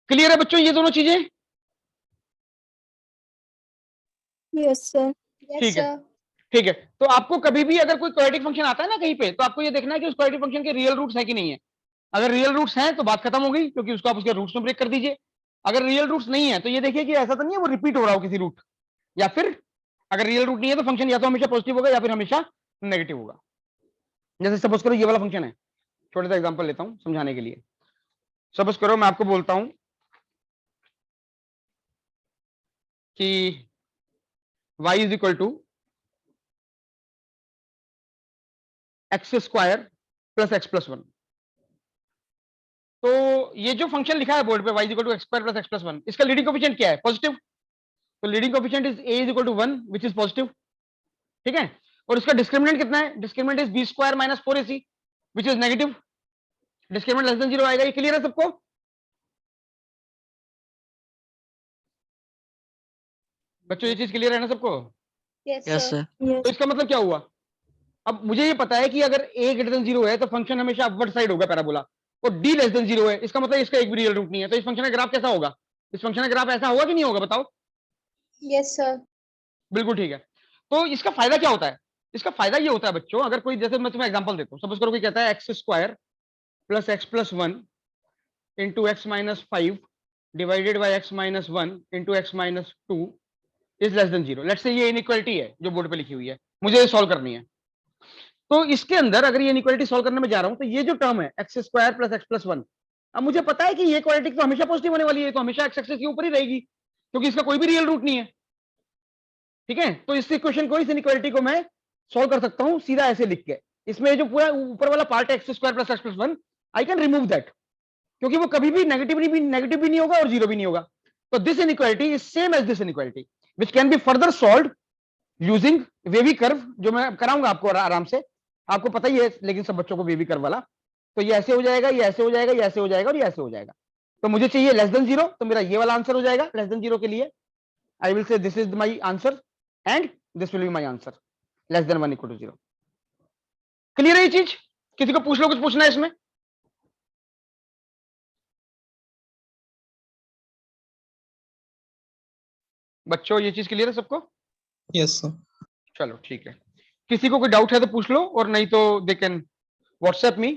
[SPEAKER 1] क्लियर है बच्चों ये दोनों चीजें?
[SPEAKER 5] Yes sir.
[SPEAKER 1] ठीक है, ठीक है। तो आपको कभी भी अगर कोई क्वाड्रेटिक फंक्शन आता है ना कहीं पे, तो आपको ये देखना है कि उस क्वाड्रेटिक फंक्शन के रियल रूट्स है कि नहीं है। अगर रियल रूट्स हैं तो बात खत्म हो गई, क्योंकि उसको आप उसके रूट्स में ब्रेक कर दीजिए। अगर रियल रूट्स नहीं है तो ये देखिए कि ऐसा तो नहीं है वो रिपीट हो रहा हो किसी रूट, या फिर अगर रियल रूट नहीं है तो फंक्शन या तो हमेशा पॉजिटिव होगा या फिर हमेशा नेगेटिव होगा। जैसे सपोज करो ये वाला फंक्शन है, छोटा सा एग्जांपल लेता हूं समझाने के लिए। सपोज करो मैं आपको बोलता हूं कि y is equal to x square plus x plus 1। तो ये जो फंक्शन लिखा है बोर्ड पे y is equal to x square plus x plus 1, इसका लीडिंग कोएफिशिएंट क्या है? पॉजिटिव। तो leading coefficient is a is equal to 1 which is positive, ठीक है। और इसका डिस्क्रिमिनेंट कितना है? Discriminant is b square minus 4ac which is negative. Discriminant less than 0 आएगा। ये क्लियर है सबको? बच्चों ये चीज क्लियर है ना सबको?
[SPEAKER 5] Yes,
[SPEAKER 6] Yes,
[SPEAKER 5] sir.
[SPEAKER 6] sir.
[SPEAKER 5] Yes.
[SPEAKER 1] तो इसका मतलब क्या हुआ? अब मुझे ये पता है कि अगर a ग्रेटर देन 0 है तो फंक्शन हमेशा अपवर्ड साइड होगा पैराबोला, और d लेस देन 0 है, इसका मतलब इसका एक भी रियल रूट नहीं है। तो इस फंक्शन का ग्राफ कैसा होगा? इस फंक्शन का ग्राफ ऐसा होगा कि नहीं होगा, बताओ?
[SPEAKER 5] Yes, sir.
[SPEAKER 1] बिल्कुल ठीक है। तो इसका फायदा क्या होता है? इसका फायदा ये होता है बच्चों, अगर कोई, जैसे मैं तुम्हें एग्जांपल देता हूँ, सपोज करो कोई कहता है x square plus x plus 1 into x minus 5 divided by x minus 1 into x minus 2 is less than 0। Let's say ये इनइक्वालिटी है जो बोर्ड पे लिखी हुई है, मुझे ये सॉल्व करनी है। तो इसके अंदर अगर ये इनइक्वालिटी सॉल्व करने में जा रहा हूं तो ये जो टर्म है x square plus x plus 1, अब मुझे पता है कि ये क्वालिटी तो हमेशा पॉजिटिव होने वाली है, तो हमेशा एक्स एक्सिस के ऊपर ही रहेगी क्योंकि इसका कोई भी रियल रूट नहीं है। ठीक है, तो इस इक्वेशन को, इस इनइक्वालिटी को मैं सॉल्व कर सकता हूं सीधा ऐसे लिख के। इसमें जो पूरा ऊपर वाला पार्ट है x square plus x plus 1, I can remove that, क्योंकि वो कभी भी नेगेटिव भी नहीं होगा और जीरो भी नहीं होगा। तो this inequality is same as this inequality which can be further solved using wavy curve, जो मैं कराऊंगा आपको आराम से, आपको पता ही है लेकिन सब बच्चों को वेवी कर्व वाला। तो ये ऐसे हो जाएगा, ये ऐसे हो जाएगा, ये ऐसे हो जाएगा और ये ऐसे हो जाएगा। तो मुझे चाहिए लेस देन 0, तो मेरा ये वाला आंसर हो जाएगा लेस देन 0 के लिए। I will say this is my answer and this will be my answer, less than 1 equal to 0। Clear है ये चीज? किसी को पूछ लो, कुछ पूछना है इसमें? बच्चों ये चीज क्लियर है सबको?
[SPEAKER 6] Yes, sir.
[SPEAKER 1] चलो ठीक है, किसी को कोई डाउट है तो पूछ लो, और नहीं तो दे कैन व्हाट्सएप मी,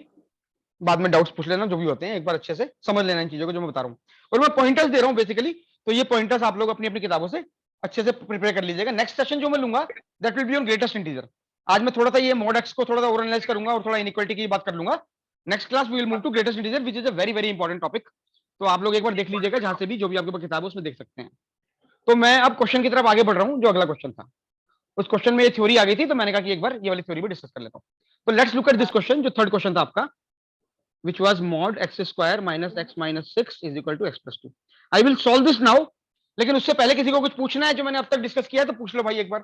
[SPEAKER 1] बाद में डाउट्स पूछ लेना जो भी होते हैं, एक बार अच्छे से समझ लेना इन चीजों को जो मैं बता रहा हूँ। और मैं पॉइंटर्स दे रहा हूँ बेसिकली, तो ये पॉइंटर्स आप लोग अपनी अपनी किताबों से अच्छे से प्रिपेयर कर लीजिएगा। नेक्स्ट सेशन जो मैं लूंगा that will be on greatest integer. आज मैं थोड़ा सा ये मॉड एक्स को थोड़ा सा और एनालाइज करूंगा और थोड़ा इनइक्वालिटी की बात कर लूंगा। Next class we will move to greatest integer which is a very very important topic. तो आप लोग एक बार देख लीजिएगा, जहां से भी जो भी आपके पास किताब है उसमें देख सकते हैं। तो मैं अब क्वेश्चन की तरफ आगे बढ़ रहा हूँ। जो अगला क्वेश्चन था, उस क्वेश्चन में ये थ्योरी आ गई थी, तो मैंने कहा कि एक बार ये वाली थ्योरी भी डिस्कस कर लेता हूँ। तो let's look at this question, जो थर्ड क्वेश्चन था आपका, which was mod x square minus x minus 6 is equal to x plus 2. I will solve this now, लेकिन उससे पहले किसी को कुछ पूछना है जो मैंने अब तक डिस्कस किया है तो पूछ लो भाई एक बार।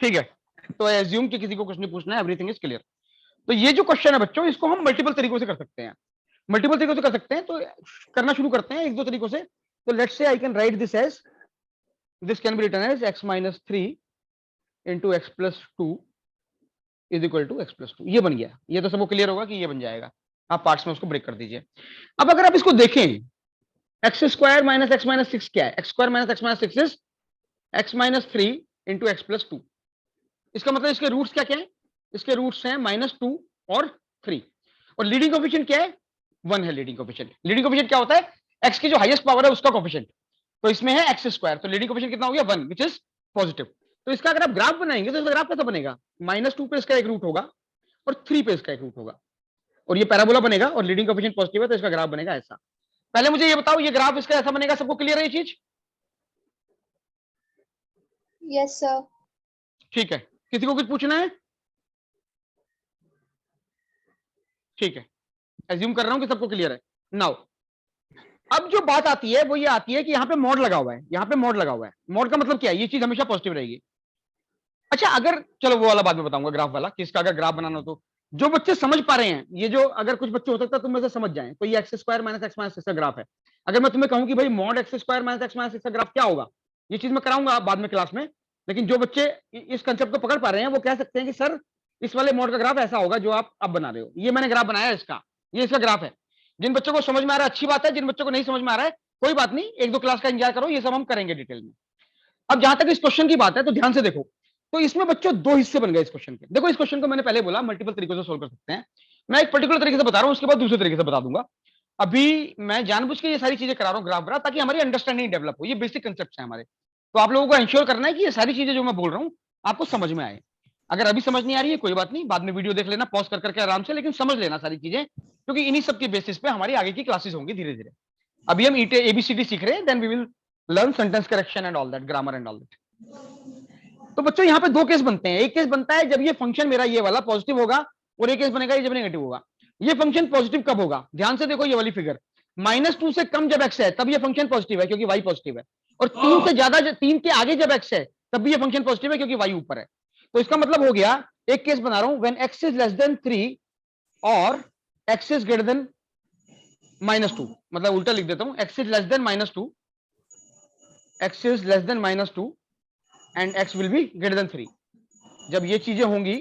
[SPEAKER 1] ठीक है, तो आई एज्यूम कि किसी को कुछ नहीं पूछना है, एवरीथिंग इज क्लियर। तो ये जो क्वेश्चन है बच्चों, इसको हम मल्टीपल तरीकों से कर सकते हैं, मल्टीपल तरीकों से कर सकते हैं। तो करना शुरू करते हैं एक दो तरीकों से। तो let's say I can write this as, this can be written as x minus 3 into x plus 2 is equal to x plus 2। ये बन गया, ये तो सबको क्लियर होगा कि ये बन जाएगा। आप पार्ट्स में उसको ब्रेक कर दीजिए। अब अगर आप इसको देखें, x square minus x minus 6 क्या है? X square minus x minus 6 is x minus 3 into x plus 2। इसका मतलब इसके रूट्स क्या क्या है? इसके रूट्स हैं -2 और 3, और लीडिंग कोएफिशिएंट क्या है? 1 है लीडिंग कोएफिशिएंट। लीडिंग कोएफिशिएंट क्या होता है? एक्स की जो हाईएस्ट पावर है उसका कोएफिशिएंट। तो इसमें है एक्स स्क्वायर, तो लीडिंग कोएफिशिएंट कितना हो गया? 1, विच इज पॉजिटिव। तो इसका अगर आप ग्राफ बनाएंगे तो इसका ग्राफ कैसा बनेगा? -2 पे इसका एक रूट होगा और 3 पे इसका एक रूट होगा, और ये पैराबोला बनेगा और लीडिंग कोएफिशिएंट पॉजिटिव है तो इसका ग्राफ बनेगा ऐसा। पहले मुझे ये बताओ, ये ग्राफ इसका ऐसा बनेगा, सबको क्लियर है ये चीज?
[SPEAKER 5] Yes, sir.
[SPEAKER 1] ठीक है, किसी को कुछ पूछना है? ठीक है, एज्यूम कर रहा हूं कि सबको क्लियर है। नाउ अब जो बात आती है वो ये आती है कि यहाँ पे मॉड लगा हुआ है, यहाँ पे मॉड लगा हुआ है। मॉड का मतलब क्या है? ये चीज हमेशा पॉजिटिव रहेगी। अच्छा, अगर चलो वो वाला बाद में बताऊंगा, ग्राफ वाला, किसका अगर ग्राफ बनाना हो तो जो बच्चे समझ पा रहे हैं, ये जो अगर कुछ बच्चे हो सकता है तुम में से समझ जाएं, तो ये x square minus x minus 6 का ग्राफ है। अगर मैं तुम्हें कहूं कि भाई mod x square minus x minus 6 का ग्राफ क्या होगा, ये चीज मैं कराऊंगा बाद में क्लास में। लेकिन जो बच्चे इस कंसेप्ट को पकड़ पा रहे हैं वो कह सकते हैं कि सर इस वाले मॉड का ग्राफ ऐसा होगा जो आप अब बना रहे हो। ये मैंने ग्राफ बनाया है इसका, ये इसका ग्राफ है। जिन बच्चों को समझ में आ रहा है अच्छी बात है, जिन बच्चों को नहीं समझ में आ रहा है कोई बात नहीं, एक दो क्लास का इंतजार करो, ये सब हम करेंगे डिटेल में। अब जहां तक इस क्वेश्चन की बात है तो ध्यान से देखो, तो इसमें बच्चों दो हिस्से बन गए इस क्वेश्चन के। देखो इस क्वेश्चन को मैंने पहले बोला मल्टीपल तरीकों से सोल्व कर सकते हैं, मैं एक पर्टिकुलर तरीके से बता रहा हूं, उसके बाद दूसरे तरीके से बता दूंगा। अभी मैं जानबूझ के ये सारी चीजें करा रहा हूँ ग्राफ, ताकि हमारी अंडरस्टैंडिंग डेवलप हो। ये बेसिक कंसेप्ट है हमारे, तो आप लोगों को इंश्योर करना है कि ये सारी चीजें जो मैं बोल रहा हूँ आपको समझ में आए। अगर अभी समझ नहीं आ रही है कोई बात नहीं, बाद में वीडियो देख लेना पॉज कर करके आराम से, लेकिन समझ लेना सारी चीजें, क्योंकि इन्हीं सब के बेसिस पे हमारी आगे की क्लासेस होंगी धीरे धीरे। अभी हम ABCD सीख रहे हैं, then we will learn sentence correction and all that, grammar and all that. तो बच्चों यहाँ पे दो केस बनते हैं। एक केस बनता है जब ये फंक्शन मेरा ये वाला पॉजिटिव होगा, और एक केस बनेगा ये जब नेगेटिव होगा। ये फंक्शन पॉजिटिव कब होगा? ध्यान से देखो ये वाली फिगर, -2 से कम जब x है तब ये फंक्शन पॉजिटिव है क्योंकि y पॉजिटिव है, और 3 से ज्यादा 3 के आगे जब x है तब भी ये फंक्शन पॉजिटिव है क्योंकि y ऊपर है। तो इसका मतलब हो गया, एक केस बना रहा हूं, when x is less then 3 और x इज ग्रेटर देन -2, मतलब उल्टा लिख देता हूं, x is less then -2, x is less then -2 and x will be greater than 3। जब ये चीजें होंगी,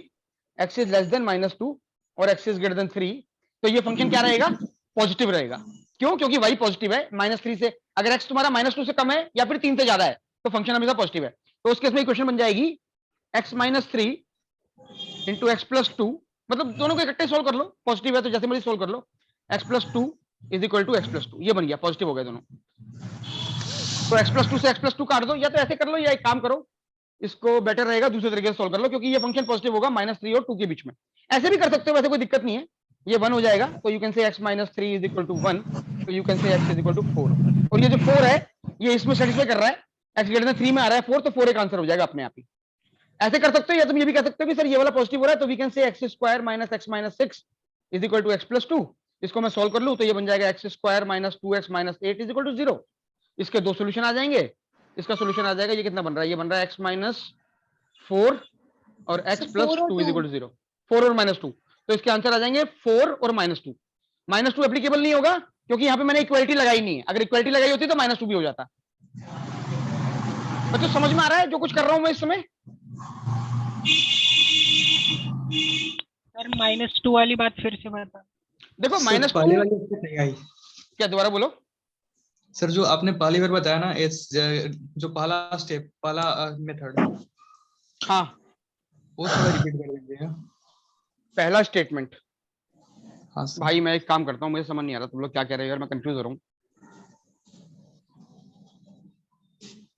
[SPEAKER 1] x इज लेस देन -2 और x इज ग्रेटर देन 3, तो ये फंक्शन क्या रहेगा? पॉजिटिव रहेगा। क्यों? क्योंकि y पॉजिटिव है, -3 से। अगर x तुम्हारा -2 से कम है या फिर 3 से ज्यादा है तो फंक्शन हमेशा पॉजिटिव है। तो उस केस में इक्वेशन बन जाएगी x - 3 इंटू x + 2, मतलब दोनों को इकट्ठे सोल्व कर लो, पॉजिटिव है तो जैसे मर्जी सोल्व कर लो, x + 2 is equal to x + 2, ये बन गया, पॉजिटिव हो गए दोनों। तो x + 2 से x + 2 काट दो, या तो ऐसे कर लो या एक काम करो, इसको बेटर रहेगा दूसरे तरीके से सोल्व कर लो, क्योंकि ये फंक्शन पॉजिटिव होगा -3 और 2 के बीच में। ऐसे भी कर सकते हो, वैसे कोई दिक्कत नहीं है, ये 1 हो जाएगा। तो you can say x - 3 is equal to 1, तो you can say x is equal to 4। और ये जो 4 है ये इसमें सेटिस्फाई कर रहा है, x ग्रेटर देन 3 में आ रहा है 4, तो 4 एक आंसर हो जाएगा अपने आप ही। ऐसे कर सकते हो, या तुम ये भी कर सकते हो कि सर ये वाला पॉजिटिव हो रहा है, तो वी कैन से x² - x - 6 is equal to x + 2। इसको मैं सोल्व कर लूं तो ये बन जाएगा x² - 2x - 8 is equal to 0। इसके दो सॉल्यूशन आ जाएंगे, इसका सॉल्यूशन आ जाएगा, ये कितना बन रहा है? ये बन रहा है x - 4 और x + 2 इज इक्वल टू 0, 4 और -2। तो इसके आंसर आ जाएंगे 4 और -2। -2 एप्लीकेबल नहीं होगा क्योंकि यहाँ पे मैंने इक्वालिटी लगाई नहीं है, अगर इक्वालिटी लगाई होती तो -2 भी हो जाता। बच्चों समझ में आ रहा है जो कुछ कर रहा हूं मैं इस समय?
[SPEAKER 4] सर -2 वाली बात फिर से बता।
[SPEAKER 1] देखो
[SPEAKER 6] सर,
[SPEAKER 1] -2
[SPEAKER 6] पहले वाली स्टेप नहीं आई।
[SPEAKER 1] क्या, दोबारा बोलो।
[SPEAKER 6] सर जो आपने पहली बार बताया ना, इस जो पहला स्टेप, पहला मेथड,
[SPEAKER 1] हाँ,
[SPEAKER 6] वो थोड़ा रिपीट कर दीजिए।
[SPEAKER 1] पहला स्टेटमेंट।
[SPEAKER 6] हाँ सर।
[SPEAKER 1] भाई मैं एक काम करता हूँ, मुझे समझ नहीं आ रहा तुम लोग क्या कह रहे हो यार, मैं कंफ्यूज हो रहा हूँ।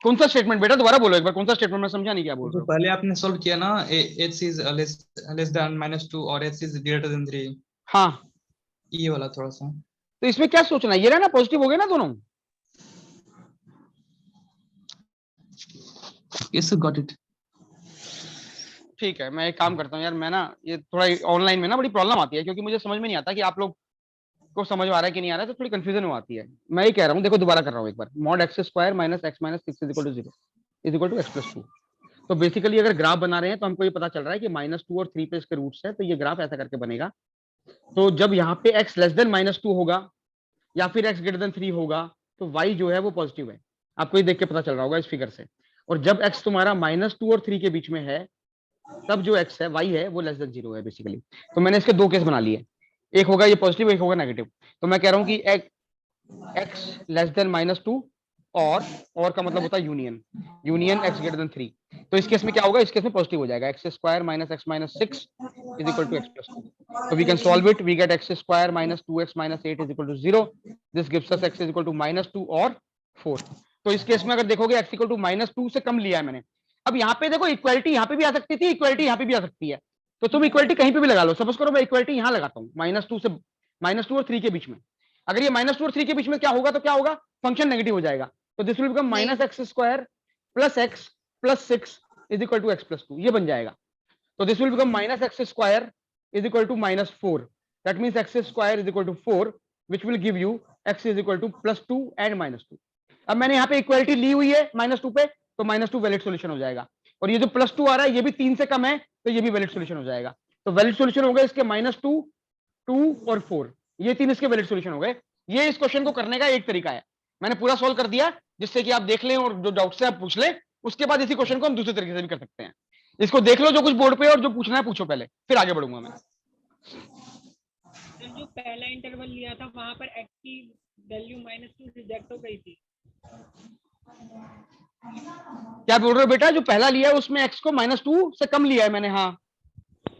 [SPEAKER 1] कौन सा स्टेटमेंट बेटा, दोबारा बोलो एक बार, कौन सा स्टेटमेंट? मैं समझा नहीं क्या बोल
[SPEAKER 6] जो
[SPEAKER 1] रहे हो।
[SPEAKER 6] पहले आपने सॉल्व किया ना, h इज लेस देन -2 और h इज ग्रेटर देन 3,
[SPEAKER 1] हाँ,
[SPEAKER 6] ये वाला थोड़ा सा।
[SPEAKER 1] तो इसमें क्या सोचना है? ये रहा ना, पॉजिटिव हो गए ना दोनों।
[SPEAKER 6] Yes sir, got it.
[SPEAKER 1] ठीक है, मैं एक काम करता हूँ यार, मैं ना ये थोड़ा ऑनलाइन में ना बड़ी प्रॉब्लम आती है, क्योंकि मुझे समझ में नहीं आता कि आप लोग को समझ में आ रहा है कि नहीं आ रहा है, तो थोड़ी कंफ्यूजन हो आती है। मैं ये कह रहा हूँ, देखो दोबारा कर रहा हूँ एक बार, mod x² - x - 6 is equal to 0 is equal to x + 2। तो बेसिकली अगर ग्राफ बना रहे हैं तो हमको ये पता चल रहा है कि -2 और 3 पे इसके रूट्स है, तो ये ग्राफ ऐसा करके बनेगा। तो जब यहाँ पे x लेस देन -2 होगा या फिर x ग्रेटर देन 3 होगा, तो y जो है वो पॉजिटिव है, आपको ये देख के पता चल रहा होगा इस फिगर से। और जब x तुम्हारा -2 और 3 के बीच में है, तब जो x है, y है, वो लेस देन 0 है बेसिकली। तो मैंने इसके दो केस बना लिए, एक होगा ये पॉजिटिव, एक होगा नेगेटिव। तो मैं कह रहा हूँ कि x लेस देन -2 और का मतलब होता है यूनियन x ग्रेटर देन 3। तो इस केस में क्या होगा? इस केस में पॉजिटिव हो जाएगा, x² - x - 6 is equal to x + 2। तो we can solve it, we get x² - 2x - 8 is equal to 0। This gives us x is equal to -2 और 4। तो इस केस में अगर देखोगे x इक्वल टू -2 से कम लिया है मैंने। अब यहाँ पे देखो, इक्वालिटी यहाँ पे भी आ सकती थी, इक्वालिटी यहाँ पे भी आ सकती है, तो तुम इक्वालिटी कहीं पे भी लगा लो। सपोज करो मैं इक्वालिटी यहाँ लगाता हूँ, -2 और 3 के बीच में। अगर ये -2 और 3 के बीच में क्या होगा, तो क्या होगा? फंक्शन नेगेटिव हो जाएगा, तो दिस विल बिकम
[SPEAKER 9] नहीं।
[SPEAKER 1] -x² + x + 6 is equal to x + 2, ये बन जाएगा। तो this will become -x² is equal to -4, that means x² is equal to 4, which will give you x is equal to +2 and -2। अब मैंने यहाँ पे equality ली हुई है -2 पे, तो -2 वैलिड सॉल्यूशन हो जाएगा। और ये जो +2 आ रहा है ये भी 3 से कम है, तो ये भी वैलिड सॉल्यूशन हो जाएगा। तो वैलिड सॉल्यूशन हो गए इसके -2, 2 और 4, ये तीन इसके वैलिड सॉल्यूशन हो गए। ये इस क्वेश्चन को करने का एक तरीका है, मैंने पूरा सॉल्व कर दिया, जिससे कि आप देख लें और जो डाउट से आप पूछ लें, उसके बाद इसी क्वेश्चन को हम दूसरे तरीके से भी कर सकते हैं। इसको देख लो जो कुछ बोर्ड पे, और जो पूछना है पूछो पहले, फिर आगे बढ़ूंगा मैं।
[SPEAKER 4] सर जो पहला इंटरवल लिया था वहां पर x की वैल्यू -2 रिजेक्ट हो गई थी।
[SPEAKER 1] क्या बोल रहे हो बेटा? जो पहला लिया है उसमें x को -2 से कम लिया है मैंने। हाँ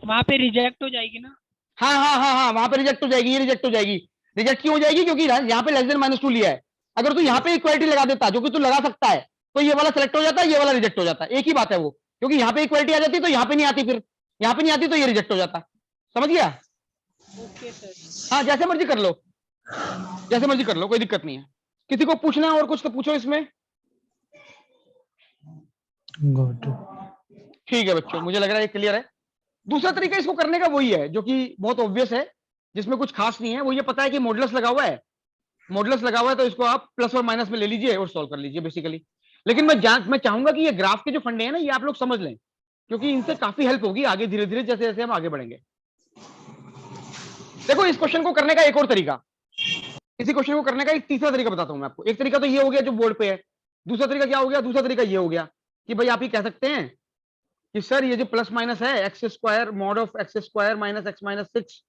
[SPEAKER 4] वहां पे रिजेक्ट हो जाएगी ना।
[SPEAKER 1] हाँ हाँ हाँ हाँ, वहां पे रिजेक्ट हो जाएगी, ये रिजेक्ट हो जाएगी। रिजेक्ट क्यों हो जाएगी? क्योंकि यहाँ पे लेस देन -2 लिया है। अगर तू यहाँ पे इक्वालिटी लगा देता, जो कि तू लगा सकता है, तो ये वाला सेलेक्ट हो जाता है, ये वाला रिजेक्ट हो जाता है, एक ही बात है वो। क्योंकि यहाँ पे इक्वालिटी आ जाती तो यहाँ पे नहीं आती, फिर यहाँ पे नहीं आती तो ये रिजेक्ट हो जाता। समझ गया?
[SPEAKER 4] Okay sir.
[SPEAKER 1] हाँ, जैसे मर्जी कर लो, जैसे मर्जी कर लो, कोई दिक्कत नहीं है। किसी को पूछना है और कुछ तो पूछो इसमें। ठीक है बच्चों, मुझे लग रहा है ये क्लियर है। दूसरा तरीका इसको करने का वही है जो कि बहुत ऑब्वियस है, जिसमें कुछ खास नहीं है। वो ये पता है कि मॉडुलस लगा हुआ है, मॉडुलस लगा हुआ है, तो इसको आप प्लस और माइनस में ले लीजिए और सॉल्व कर लीजिए बेसिकली। लेकिन मैं चाहूंगा कि ये ग्राफ के जो फंडे हैं ना, ये आप लोग समझ लें। क्योंकि इनसे काफी हेल्प होगी आगे धीरे धीरे जैसे जैसे हम आगे बढ़ेंगे। देखो इस क्वेश्चन को करने का एक और तरीका, इसी क्वेश्चन को करने का एक तीसरा तरीका बताता हूं मैं आपको। एक तरीका तो ये हो गया जो बोर्ड पे है, दूसरा तरीका क्या हो गया, दूसरा तरीका ये हो गया कि भाई आप ही कह सकते हैं कि सर ये जो प्लस माइनस है x square mod of x square minus x minus 6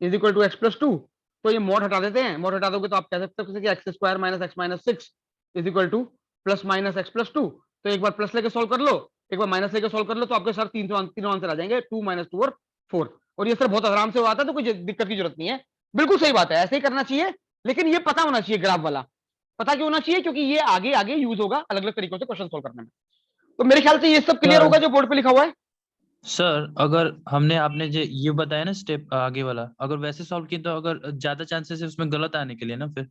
[SPEAKER 1] is equal to x plus 2, तो ये मॉड हटा देते हैं, मॉड हटा दोगे तो आप कह सकते हो कि x square minus x minus 6 is equal to plus minus x plus 2। तो एक बार प्लस लेके सॉल्व कर लो, एक बार माइनस लेके सॉल्व कर लो, तो आपके सर तीनों आंसर आ जाएंगे, 2 माइनस 2 और 4। और ये सर बहुत आराम से हो आता है, तो कोई दिक्कत की जरूरत नहीं है। बिल्कुल सही बात है, ऐसे ही करना चाहिए, लेकिन ये पता होना चाहिए ग्राफ वाला। पता क्यों होना चाहिए, क्योंकि ये आगे आगे यूज होगा अलग अलग तरीकों से क्वेश्चन सॉल्व करने में। तो मेरे ख्याल से ये सब क्लियर होगा जो बोर्ड पे लिखा हुआ है।
[SPEAKER 10] सर अगर आपने जो ये बताया ना स्टेप आगे वाला, अगर वैसे सॉल्व किया तो अगर ज्यादा चांसेस है उसमें गलत आने के लिए ना, फिर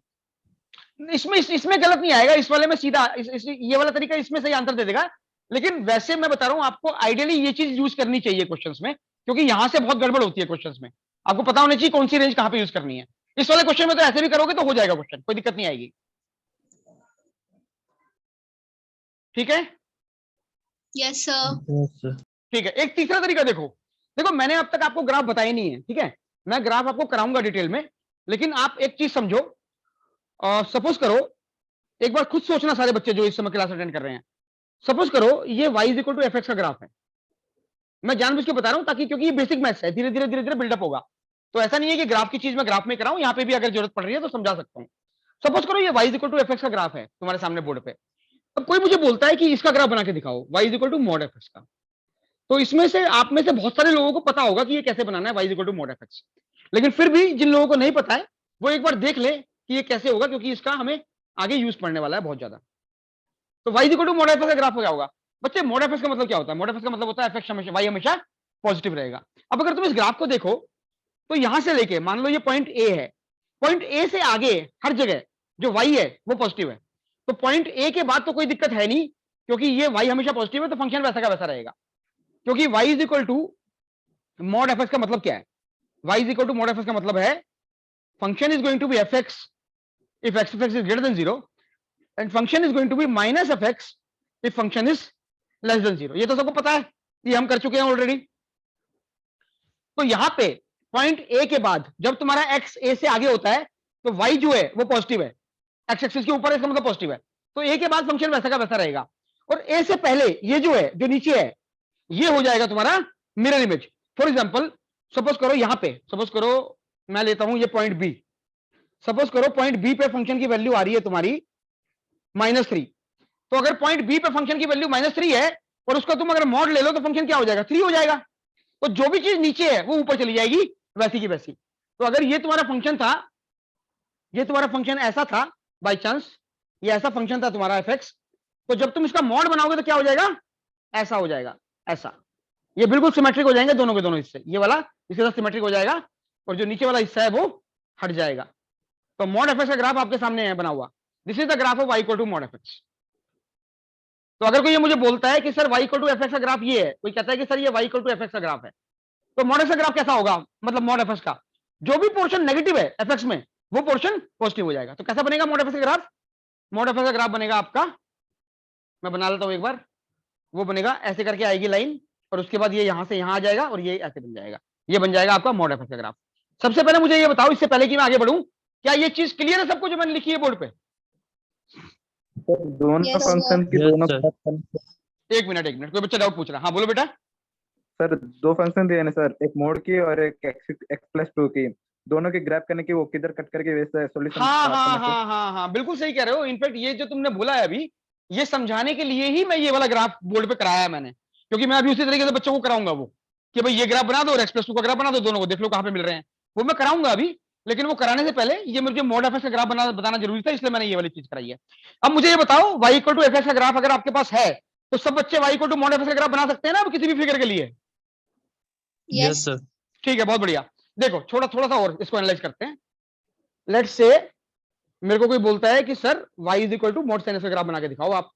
[SPEAKER 1] इसमें गलत नहीं आएगा, इस वाले में सीधा ये वाला तरीका इसमें सही आंसर दे देगा। लेकिन वैसे मैं बता रहा हूं आपको, आइडियली ये चीज यूज करनी चाहिए क्वेश्चंस में, क्योंकि यहां से बहुत गड़बड़ होती है क्वेश्चंस में। आपको पता होना चाहिए कौन सी रेंज कहां पे यूज करनी है। इस वाले क्वेश्चन में तो ऐसे भी करोगे तो हो जाएगा क्वेश्चन, कोई दिक्कत नहीं आएगी। ठीक है,
[SPEAKER 9] यस सर।
[SPEAKER 1] ठीक है। एक तीसरा तरीका देखो, मैंने अब तक आपको ग्राफ बताया नहीं है, ठीक है, मैं ग्राफ आपको कराऊंगा डिटेल में, लेकिन आप एक चीज समझो। सपोज करो, एक बार खुद सोचना सारे बच्चे जो इस समय क्लास अटेंड कर रहे हैं, सपोज करो ये y is equal to f x का ग्राफ है। मैं जानबूझ के बता रहा हूं ताकि, क्योंकि ये बेसिक मैथ्स है, धीरे धीरे बिल्डअप होगा। तो ऐसा नहीं है कि ग्राफ की चीज मैं ग्राफ में कराऊं, यहां पे भी अगर जरूरत पड़ रही है तो समझा सकता हूं। सपोज करो ये y is equal to f x का ग्राफ है तुम्हारे सामने बोर्ड पे। अब कोई मुझे बोलता है कि इसका ग्राफ बना के दिखाओ, y is equal to mod f x का। तो इसमें से आप में से बहुत सारे लोगों को पता होगा कि ये कैसे बनाना है y is equal to mod f x. लेकिन फिर भी जिन लोगों को नहीं पता है वो एक बार देख ले कि ये कैसे होगा, क्योंकि इसका हमें आगे यूज पड़ने वाला है बहुत ज्यादा। तो y is equal to mod f x का ग्राफ क्या होगा बच्चे? मॉड एफ एक्स का मतलब क्या होता है? मॉड एफ एक्स का मतलब होता है एफ एक्स हमेशा, y हमेशा पॉजिटिव रहेगा। अब अगर तुम इस ग्राफ को देखो तो यहां से लेके मान लो ये पॉइंट ए है, पॉइंट ए से आगे हर जगह जो y है वो पॉजिटिव है। तो पॉइंट ए के बाद तो कोई दिक्कत है नहीं, क्योंकि ये y हमेशा पॉजिटिव है, तो फंक्शन वैसा का वैसा रहेगा। क्योंकि y is equal to mod f x का मतलब क्या है? y is equal to mod f x का मतलब है function is going to be f x if x is greater than 0 and function is going to be minus f x if function is less than 0। ये तो सबको पता है, ये हम कर चुके हैं ऑलरेडी। तो यहां पे पॉइंट ए के बाद जब तुम्हारा x a से आगे होता है तो y जो है वो पॉजिटिव है, x एक्सिस के ऊपर है, इसका मतलब पॉजिटिव है। तो a के बाद फंक्शन वैसा का वैसा रहेगा। और a से पहले ये जो है, जो नीचे है, ये हो जाएगा तुम्हारा mirror image. For example suppose करो यहां पे, सपोज करो मैं लेता हूं ये पॉइंट बी। सपोज करो पॉइंट बी पे फंक्शन की वैल्यू आ रही है तुम्हारी -3। तो अगर पॉइंट बी पे फंक्शन की वैल्यू -3 है और उसका तुम अगर मॉड ले लो तो फंक्शन क्या हो जाएगा? 3 हो जाएगा। तो जो भी चीज नीचे है वो ऊपर चली जाएगी वैसी की वैसी। तो अगर ये तुम्हारा फंक्शन था, ये तुम्हारा फंक्शन ऐसा था, बाय चांस ये ऐसा फंक्शन था तुम्हारा एफ एक्स, तो जब तुम इसका मॉड बनाओगे तो क्या हो जाएगा? ऐसा हो जाएगा, ऐसा। ये बिल्कुल सिमेट्रिक हो जाएंगे दोनों के दोनों हिस्से, ये वाला इसके साथ सिमेट्रिक हो जाएगा और जो नीचे वाला हिस्सा है वो हट जाएगा। तो मॉड एफ एक्स का ग्राफ आपके सामने है बना हुआ। This is the graph of y equal to mod f x. तो अगर कोई ये मुझे बोलता है कि sir y equal to f x का ग्राफ ये है, कोई कहता है कि सर ये y equal to f x का ग्राफ है, तो मॉड एफ एक्स का ग्राफ कैसा होगा? मतलब मॉड एफ एक्स का जो भी पोर्शन नेगेटिव है एफ एक्स में, वो पोर्शन पॉजिटिव हो जाएगा। तो कैसा बनेगा मॉड एफ एक्स का ग्राफ? मॉड एफ एक्स का ग्राफ बनेगा आपका, मैं बना लेता हूं एक बार, वो बनेगा ऐसे करके आएगी लाइन, और उसके बाद ये यहां से यहां आ जाएगा और ये ऐसे बन जाएगा। ये बन जाएगा आपका मॉड एफ एक्स का ग्राफ। सबसे पहले मुझे ये बताओ, इससे पहले कि मैं आगे बढ़ूं, क्या ये चीज क्लियर है सबको जो मैंने लिखी है बोर्ड पे?
[SPEAKER 3] दोनों
[SPEAKER 5] Yes, sir.
[SPEAKER 3] फंक्शन की
[SPEAKER 10] Yes,
[SPEAKER 3] दोनों
[SPEAKER 10] sir.
[SPEAKER 1] एक मिनट, कोई बच्चा डाउट पूछ रहा है? हाँ बोलो बेटा।
[SPEAKER 3] सर दो फंक्शन दिए ना सर, एक मोड की और एक x प्लस 2 की, दोनों की ग्रैप करने की, वो किधर कट करके वैसे सॉल्यूशन
[SPEAKER 1] हाँ, बिल्कुल सही कह रहे हो। इनफैक्ट ये जो तुमने बोला है अभी, ये समझाने के लिए ही मैं ये वाला ग्राफ बोर्ड पे कराया है मैंने, क्योंकि मैं अभी उसी तरीके से बच्चों को कराऊंगा वो कि भाई ये ग्राफ बना दो और x प्लस 2 का ग्राफ बना दो, दोनों को देख लो कहां पे मिल रहे हैं। वो मैं कराऊंगा अभी, लेकिन वो कराने से पहले ये मुझे मॉड एफ एक्स का ग्राफ बताना जरूरी था, इसलिए मैंने ये वाली चीज कराई है। अब मुझे ये बताओ, y equal to f x का ग्राफ अगर आपके पास है तो सब बच्चे y equal to mod f x का ग्राफ बना सकते हैं ना अब किसी भी फिगर के लिए?
[SPEAKER 10] Yes
[SPEAKER 5] Yes.
[SPEAKER 10] सर।
[SPEAKER 1] ठीक है, बहुत बढ़िया। देखो थोड़ा सा और इसको एनालाइज करते हैं। लेट्स से मेरे को कोई बोलता है कि sir y is equal to mod sine x का ग्राफ बना के दिखाओ आप।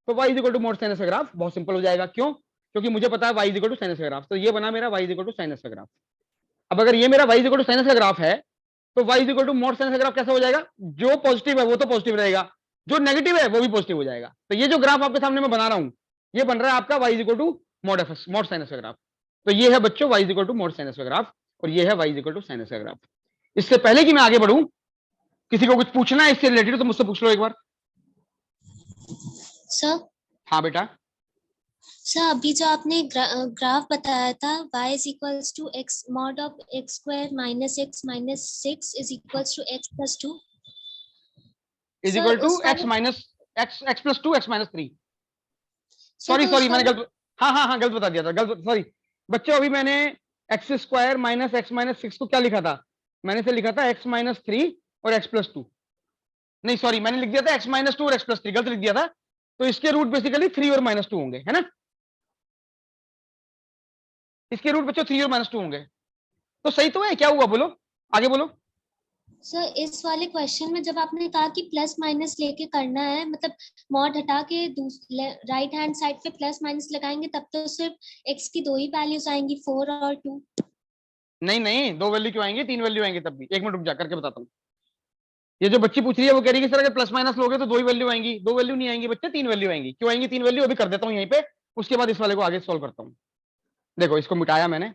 [SPEAKER 1] तो y is equal to mod sine x का ग्राफ बहुत सिंपल हो जाएगा। क्यों? क्योंकि मुझे पता है y is equal to sine x का ग्राफ। तो ये बना मेरा y is equal to sine x का ग्राफ। अब अगर ये मेरा y is equal to sine x का ग्राफ है तो y is equal to mod sine x का ग्राफ कैसा हो जाएगा? जो पॉजिटिव है वो तो पॉजिटिव रहेगा, जो नेगेटिव है वो भी पॉजिटिव हो जाएगा। तो ये जो ग्राफ आपके सामने मैं बना रहा हूं, ये बन रहा है आपका y is equal to mod f mod sine x का ग्राफ। तो ये है बच्चों y is equal to mod sine x का ग्राफ, और ये है y is equal to sine x का ग्राफ। इससे पहले कि मैं आगे बढ़ूं, किसी को कुछ पूछना है इससे रिलेटेड तो मुझसे पूछ लो एक बार।
[SPEAKER 9] सर
[SPEAKER 1] हाँ बेटा,
[SPEAKER 9] सर अभी जो आपने ग्राफ बताया था y is equals to x mod of x square minus x minus 6 is equals to x plus 2
[SPEAKER 1] इज
[SPEAKER 9] Sir,
[SPEAKER 1] इक्वल टू
[SPEAKER 9] उस
[SPEAKER 1] x
[SPEAKER 9] वाले-
[SPEAKER 1] minus x plus 2 x minus 3।
[SPEAKER 9] Sir,
[SPEAKER 1] sorry
[SPEAKER 9] तो
[SPEAKER 1] सॉरी
[SPEAKER 9] उस
[SPEAKER 1] मैंने
[SPEAKER 9] वाले-
[SPEAKER 1] गलत, हाँ गलत बता दिया था, गलत सॉरी बच्चों। अभी मैंने x square minus x minus 6 को क्या लिखा था, मैंने से लिखा था एक्स माइनस 3 और एक्स प्लस 2। नहीं सॉरी, मैंने लिख दिया था एक्स माइनस 2 और एक्स प्लस 3, गलत लिख दिया था। तो इसके रूट बेसिकली 3 और माइनस 2 होंगे, है ना। इसके रूट बच्चों 3 और माइनस 2 होंगे। तो सही तो है, क्या हुआ बोलो, आगे बोलो।
[SPEAKER 9] सर इस वाले क्वेश्चन में जब आपने कहा कि प्लस माइनस लेके करना है, मतलब मॉड हटा के राइट हैंड साइड पे प्लस माइनस लगाएंगे, तब तो सिर्फ x की दो ही वैल्यूज आएंगी, 4 और 2।
[SPEAKER 1] नहीं, दो वैल्यू क्यों आएंगे, 3 वैल्यू आएंगे तब भी। एक मिनट रुक जा, करके बताता हूँ। ये जो बच्ची पूछ रही है वो कह रही है कि सर अगर प्लस माइनस लोगे तो दो ही वैल्यू आएंगी। दो वैल्यू नहीं आएंगी बच्चे, 3 वैल्यू आएंगी। क्यों आएंगी 3 वैल्यू, अभी कर देता हूँ यहीं पे, उसके बाद इस वाले को आगे सॉल्व करता हूँ। देखो इसको मिटाया मैंने,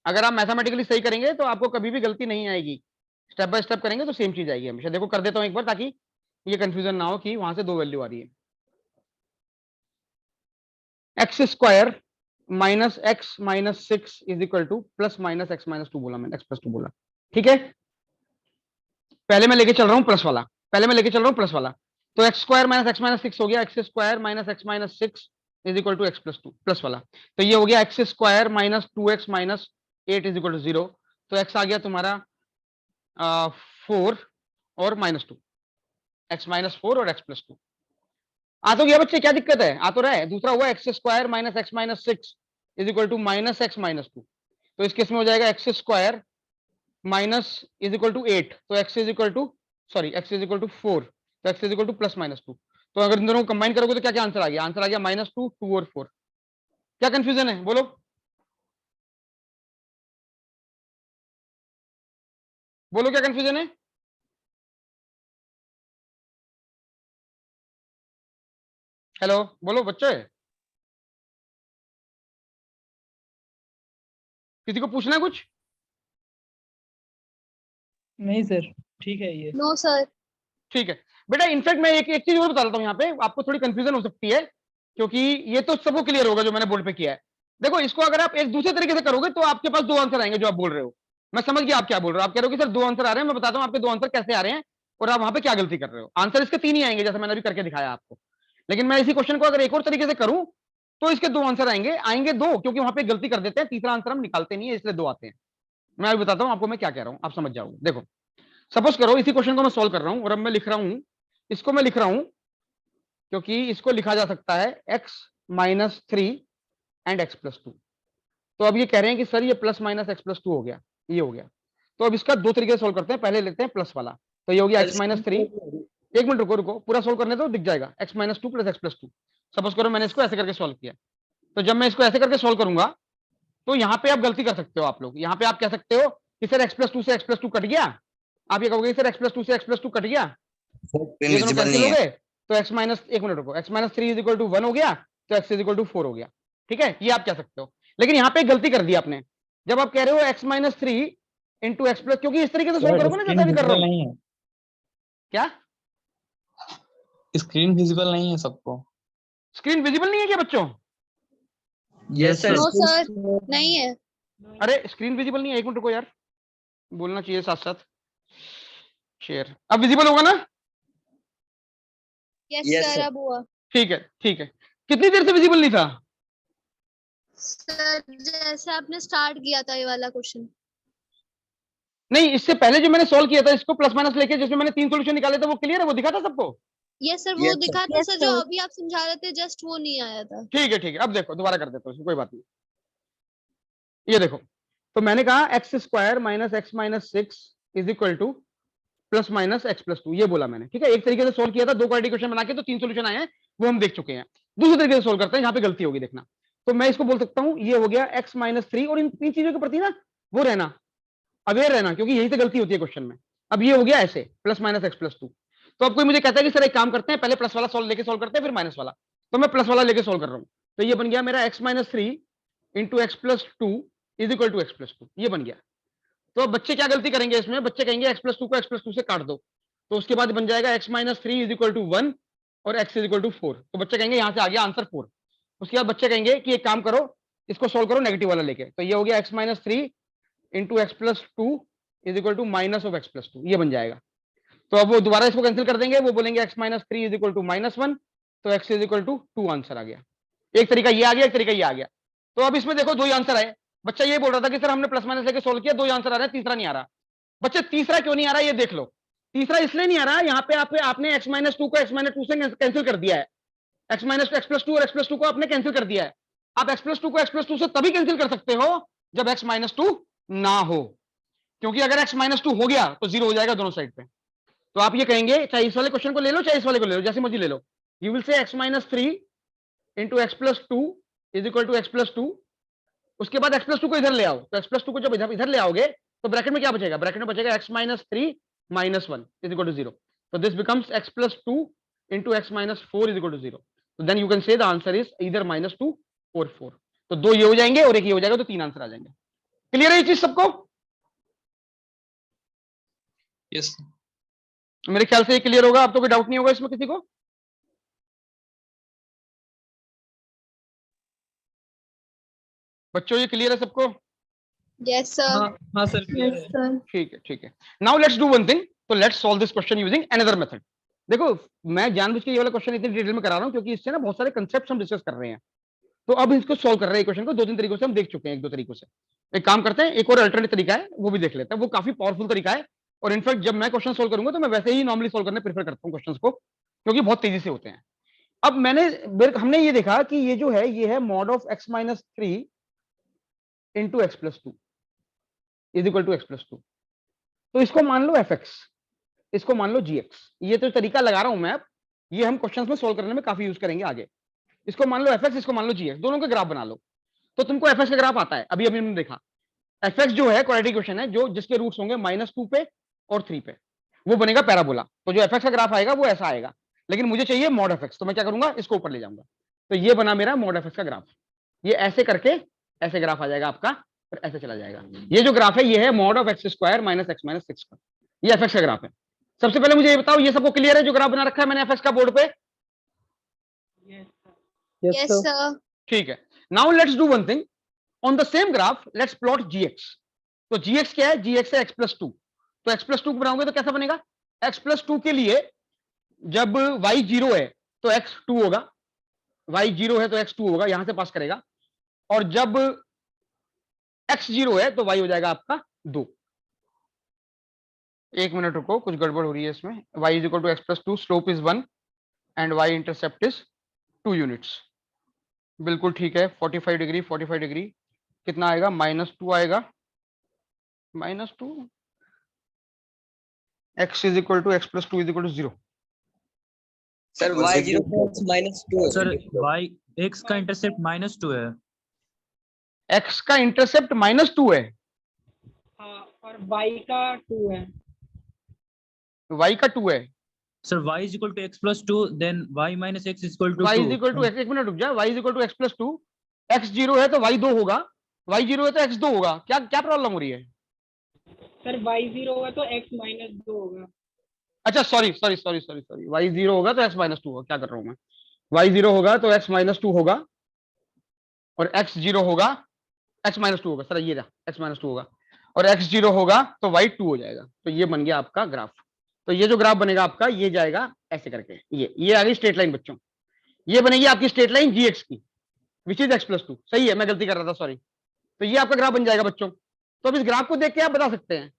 [SPEAKER 1] अगर आप मैथमेटिकली सही करेंगे तो आपको कभी भी गलती नहीं आएगी। स्टेप बाय स्टेप करेंगे तो सेम चीज आएगी हमेशा। देखो कर देता हूं एक बार, ताकि ये कंफ्यूजन ना हो कि वहां से दो वैल्यू आ रही है। X square minus x minus 6 is equal to plus minus x minus 2 बोला मैंने, एक्स प्लस 2 बोला, ठीक है। पहले मैं लेके चल रहा हूं प्लस वाला, पहले मैं लेके चल रहा हूं प्लस वाला। तो x square minus x minus 6 हो गया, x square minus x minus 6 is equal to x plus 2 plus वाला। तो ये हो गया x square minus 2x minus 8 is equal to 0। तो एक्स आ गया तुम्हारा 4 और माइनस 2, एक्स माइनस 4 और एक्स प्लस 2 आ तो गया बच्चे, क्या दिक्कत है, आ तो रहा है। दूसरा हुआ x square minus x minus 6 is equal to minus x minus 2। तो इस केस में हो जाएगा x square minus is equal to 8, तो x is equal to sorry x is equal to 4, तो x is equal to plus minus 2। तो अगर इन दोनों को कंबाइन करोगे तो क्या क्या आंसर आ गया, आंसर आ गया माइनस 2, 2 और 4। क्या कंफ्यूजन है बोलो, बोलो क्या कंफ्यूजन है। हेलो बोलो बच्चे, किसी को पूछना है कुछ।
[SPEAKER 4] नहीं सर, ठीक है ये।
[SPEAKER 5] No, sir.
[SPEAKER 1] ठीक है बेटा, इनफैक्ट मैं एक चीज और बता देता हूँ यहाँ पे, आपको थोड़ी कंफ्यूजन हो सकती है, क्योंकि ये तो सबको क्लियर होगा जो मैंने बोर्ड पे किया है। देखो इसको अगर आप एक दूसरे तरीके से करोगे तो आपके पास दो आंसर आएंगे जो आप बोल रहे हो। मैं समझ गया आप क्या बोल रहे हो, आप कह रहे हो कि सर दो आंसर आ रहे हैं, मैं बताता हूँ आपके दो आंसर कैसे आ रहे हैं और आप वहां पे क्या गलती कर रहे हो। आंसर इसके 3 ही आएंगे जैसे मैंने अभी करके दिखाया आपको। लेकिन मैं इसी क्वेश्चन को अगर एक और तरीके से करूं तो इसके दो आंसर आएंगे दो, क्योंकि वहां पे गलती कर देते हैं, तीसरा आंसर हम निकालते नहीं है, इसलिए दो आते हैं। मैं अभी बताता हूँ आपको मैं क्या कह रहा हूँ, आप समझ जाओगे। देखो सपोज करो इसी क्वेश्चन को मैं सॉल्व कर रहा हूं और अब मैं लिख रहा हूं, इसको मैं लिख रहा हूं क्योंकि इसको लिखा जा सकता है x minus 3 and x plus 2। तो अब ये कह रहे हैं कि सर ये प्लस माइनस एक्स प्लस 2 हो गया, ये हो गया। तो अब इसका दो तरीके से सोल्व करते हैं, पहले लेते हैं प्लस वाला। तो ये हो गया x माइनस 3, एक मिनट रुको रुको, पूरा सोल्व करने तो दिख जाएगा, x minus 2 plus x plus 2। Suppose करो मैंने इसको ऐसे करके सोल्व किया, तो जब मैं इसको ऐसे करके सोल्व करूंगा तो यहाँ पे आप गलती कर सकते हो। आप लोग यहाँ पे आप कह सकते हो कि सर एक्स प्लस 2 से एक्स प्लस 2 कट गया, आप ये कहोगे सर एक्स प्लस 2 से एक्स प्लस 2 कट गया, ये दोनों कैंसिल हो गए, तो x माइनस, एक मिनट रुको, x minus 3 is equal to 1 हो गया, तो x इज इक्वल टू 4 हो गया। ठीक है, ये आप कह सकते हो। लेकिन यहाँ पे गलती कर दी आपने, जब आप कह रहे हो x minus 3 into x plus, क्योंकि इस तरीके से सोल्व करोगे ना जैसा भी कर रहा हूँ। क्या
[SPEAKER 6] स्क्रीन विजिबल नहीं है सबको?
[SPEAKER 1] स्क्रीन विजिबल नहीं है क्या बच्चों?
[SPEAKER 8] Yes sir.
[SPEAKER 5] No, sir. नहीं है.
[SPEAKER 1] अरे स्क्रीन विजिबल नहीं है, एक मिनट रुको यार, बोलना चाहिए साथ साथ। शेयर अब विजिबल होगा ना?
[SPEAKER 5] Yes,
[SPEAKER 8] Yes,
[SPEAKER 5] sir.
[SPEAKER 8] sir.
[SPEAKER 5] अब हुआ.
[SPEAKER 1] ठीक है ठीक है, कितनी देर से विजिबल नहीं था?
[SPEAKER 5] Sir, जैसे आपने स्टार्ट किया था ये वाला क्वेश्चन.
[SPEAKER 1] नहीं, इससे पहले जो मैंने सॉल्व किया था इसको प्लस माइनस लेके, जिसमें मैंने 3 सॉल्यूशन निकाले थे, वो क्लियर है, वो दिखा था सबको?
[SPEAKER 5] Yes, sir. वो
[SPEAKER 8] Yes, sir.
[SPEAKER 5] दिखा था Yes, सर, जो sir. अभी आप समझा रहे थे जस्ट वो नहीं आया था.
[SPEAKER 1] ठीक है, अब देखो दोबारा कर देता हूँ, कोई बात नहीं। ये देखो, तो मैंने कहा x square minus x minus 6 is equal to plus minus x plus 2, ये बोला मैंने। ठीक है, एक तरीके से सोल्व किया था, दो क्वाड्रेटिक क्वेश्चन बना के, तो 3 सॉल्यूशन आए हैं, वो हम देख चुके हैं। दूसरे तरीके से सोल्व करते हैं, यहाँ पे गलती होगी देखना। तो मैं इसको बोल सकता हूँ ये हो गया एक्स माइनस 3, और इन तीन चीजों के प्रति ना वो रहना, अवेयर रहना, क्योंकि यही से गलती होती है क्वेश्चन में। अब ये हो गया ऐसे प्लस माइनस एक्स प्लस 2। तो अब कोई मुझे कहता है कि सर एक काम करते हैं, पहले प्लस वाला सॉल्व लेके सॉल्व करते हैं फिर माइनस वाला, तो मैं प्लस वाला लेके सॉल्व कर रहा हूँ। तो ये बन गया मेरा x minus 3 into x plus 2 is equal to x plus 2, ये बन गया। तो अब बच्चे क्या गलती करेंगे इसमें, बच्चे कहेंगे x प्लस 2 को x प्लस 2 से काट दो, तो उसके बाद बन जाएगा x minus 3 is equal to 1 और x इज इक्वल टू 4। तो बच्चे कहेंगे यहाँ से आ गया आंसर 4। उसके बाद बच्चे कहेंगे कि एक काम करो, इसको सोल्व करो नेगेटिव वाला लेके, तो ये हो गया x minus 3 into x plus 2 is equal to minus of x plus 2, ये बन जाएगा। तो अब वो दोबारा इसको कैंसिल कर देंगे, वो बोलेंगे x minus 3 is equal to minus 1, तो x is equal to 2 answer आ गया। एक तरीका ये आ गया, एक तरीका ये आ गया। तो अब इसमें देखो दो ही आंसर आए। बच्चा ये बोल रहा था कि सर हमने प्लस माइनस लेके सोल्व किया, दो ही आंसर आ रहा है, तीसरा नहीं आ रहा। बच्चे तीसरा क्यों नहीं आ रहा ये देख लो। तीसरा इसलिए नहीं आ रहा, यहाँ पे आपने x माइनस 2 को x माइनस 2 से कैंसिल कर दिया है, x माइनस एक्स प्लस 2 और x प्लस 2 को आपने कैंसिल कर दिया है। आप x प्लस 2 को x प्लस 2 से तभी कैंसिल कर सकते हो जब x माइनस 2 ना हो, क्योंकि अगर x माइनस 2 हो गया तो जीरो हो जाएगा दोनों साइड पे। तो आप ये कहेंगे, चाहे इस वाले क्वेश्चन को ले लो चाहे इस वाले को ले लो, जैसे मर्जी ले लो, you will say x minus 3 into x plus 2 is equal to x plus 2। उसके बाद x प्लस 2 को इधर ले आओ, तो x प्लस 2 को जब इधर ले आओगे तो ब्रैकेट में क्या बचेगा, ब्रैकेट में बचेगा x minus 3 minus 1 is equal to 0। तो this becomes x plus 2 into x minus 4 is equal to 0। तो then you can say the answer is either minus 2 और 4। तो दो ये हो जाएंगे और एक ये हो जाएगा, तो तीन आंसर आ जाएंगे। क्लियर है ये चीज सबको?
[SPEAKER 6] यस
[SPEAKER 1] मेरे ख्याल से ये क्लियर होगा, अब तो कोई डाउट नहीं होगा इसमें किसी को। बच्चों ये क्लियर है सबको?
[SPEAKER 5] Yes sir.
[SPEAKER 6] हाँ सर क्लियर है।
[SPEAKER 1] ठीक है ठीक है। Now let's do one thing, तो let's solve this question using another method. देखो मैं जानबूझ के ये वाला क्वेश्चन इतनी डिटेल में करा रहा हूं क्योंकि इससे ना बहुत सारे कंसेप्ट हम डिस्कस कर रहे हैं। तो अब इसको सॉल्व कर रहे हैं क्वेश्चन को, दो तीन तरीकों से हम देख चुके हैं, एक दो तरीकों से। एक काम करते हैं, एक और अल्टरनेट तरीका है वो भी देख लेते हैं, वो काफी पावरफुल तरीका है। और इनफैक्ट जब मैं क्वेश्चन सॉल्व करूंगा तो मैं वैसे ही नॉर्मली सॉल्व करने प्रेफर करता हूँ क्वेश्चंस को, क्योंकि बहुत तेजी से होते हैं। अब हमने ये देखा कि ये जो है ये है mod of x minus 3 into x plus 2 is equal to x plus 2। तो इसको मान लो fx, इसको मान लो gx। ये तो तरीका लगा रहा हूं मैं, अब ये हम क्वेश्चंस में सॉल्व करने में काफी यूज करेंगे आगे। इसको मान लो fx, इसको मान लो gx, दोनों के ग्राफ बना लो। तो तुमको fx का ग्राफ आता है, अभी हमने देखा fx जो है क्वाड्रेटिक इक्वेशन है, जो जिसके रूट्स होंगे -2 पे और 3 पे, वो बनेगा पैराबोला। तो जो fx का ग्राफ आएगा वो ऐसा आएगा, लेकिन मुझे चाहिए मॉड fx, तो मैं क्या करूंगा, इसको ऊपर ले जाऊंगा। तो ये बना मेरा मॉड fx का ग्राफ। ये ऐसे करके ऐसे ग्राफ आ जाएगा आपका, और ऐसे चला जाएगा। ये जो ग्राफ है ये है mod of x square minus x minus 6 का, ये fx का ग्राफ है। सबसे पहले मुझे ये बताओ, ये सबको क्लियर है जो ग्राफ बना रखा है मैंने fx का बोर्ड पे?
[SPEAKER 5] Yes sir.
[SPEAKER 1] ठीक है। Now let's do one thing, on the same graph let's plot gx। तो gx क्या है, gx है x प्लस 2। तो x प्लस 2 को बनाओगे तो कैसा बनेगा, x प्लस 2 के लिए जब y 0 है तो x 2 होगा, y 0 है तो x 2 होगा, यहां से पास करेगा। और जब x 0 है तो y हो जाएगा आपका 2। एक मिनट रुको, कुछ गड़बड़ हो रही है इसमें। y is equal to x plus 2, slope is 1 and y intercept is 2 units. बिल्कुल ठीक है। 45 डिग्री 45 डिग्री कितना आएगा, -2 आएगा, -2। x is equal to x plus 2 is equal to 0।
[SPEAKER 8] Sir y 0 -2
[SPEAKER 10] sir y x का इंटरसेप्ट -2 है।
[SPEAKER 1] x का intercept -2 है,
[SPEAKER 4] हाँ, और y का 2 है।
[SPEAKER 1] y का 2 है।
[SPEAKER 10] Sir y is equal to x plus 2, then y minus x is equal to
[SPEAKER 1] y
[SPEAKER 10] 2.
[SPEAKER 1] Is equal to x, एक मिनट रुक जा, y is equal to x plus 2, x 0 है तो y 2 होगा, y 0 है तो x 2 होगा। क्या क्या प्रॉब्लम हो रही है?
[SPEAKER 4] सर y 0 होगा तो x -2 होगा।
[SPEAKER 1] अच्छा sorry sorry sorry sorry sorry, y 0 होगा तो x -2 होगा, क्या कर रहा हूं मैं, y 0 होगा तो x -2 होगा, और x 0 होगा, x -2 होगा, सर ये रहा x -2 होगा, और x 0 होगा तो y 2 हो जाएगा। तो ये बन गया आपका ग्राफ। तो ये जो ग्राफ बनेगा आपका, ये जाएगा ऐसे करके, ये आ गई स्ट्रेट लाइन बच्चों। ये बनेगी आपकी स्ट्रेट लाइन gx की, विच इज x प्लस 2। सही है, मैं गलती कर रहा था, सॉरी। तो ये आपका ग्राफ बन जाएगा बच्चों। तो अब इस ग्राफ को देख के आप बता सकते हैं,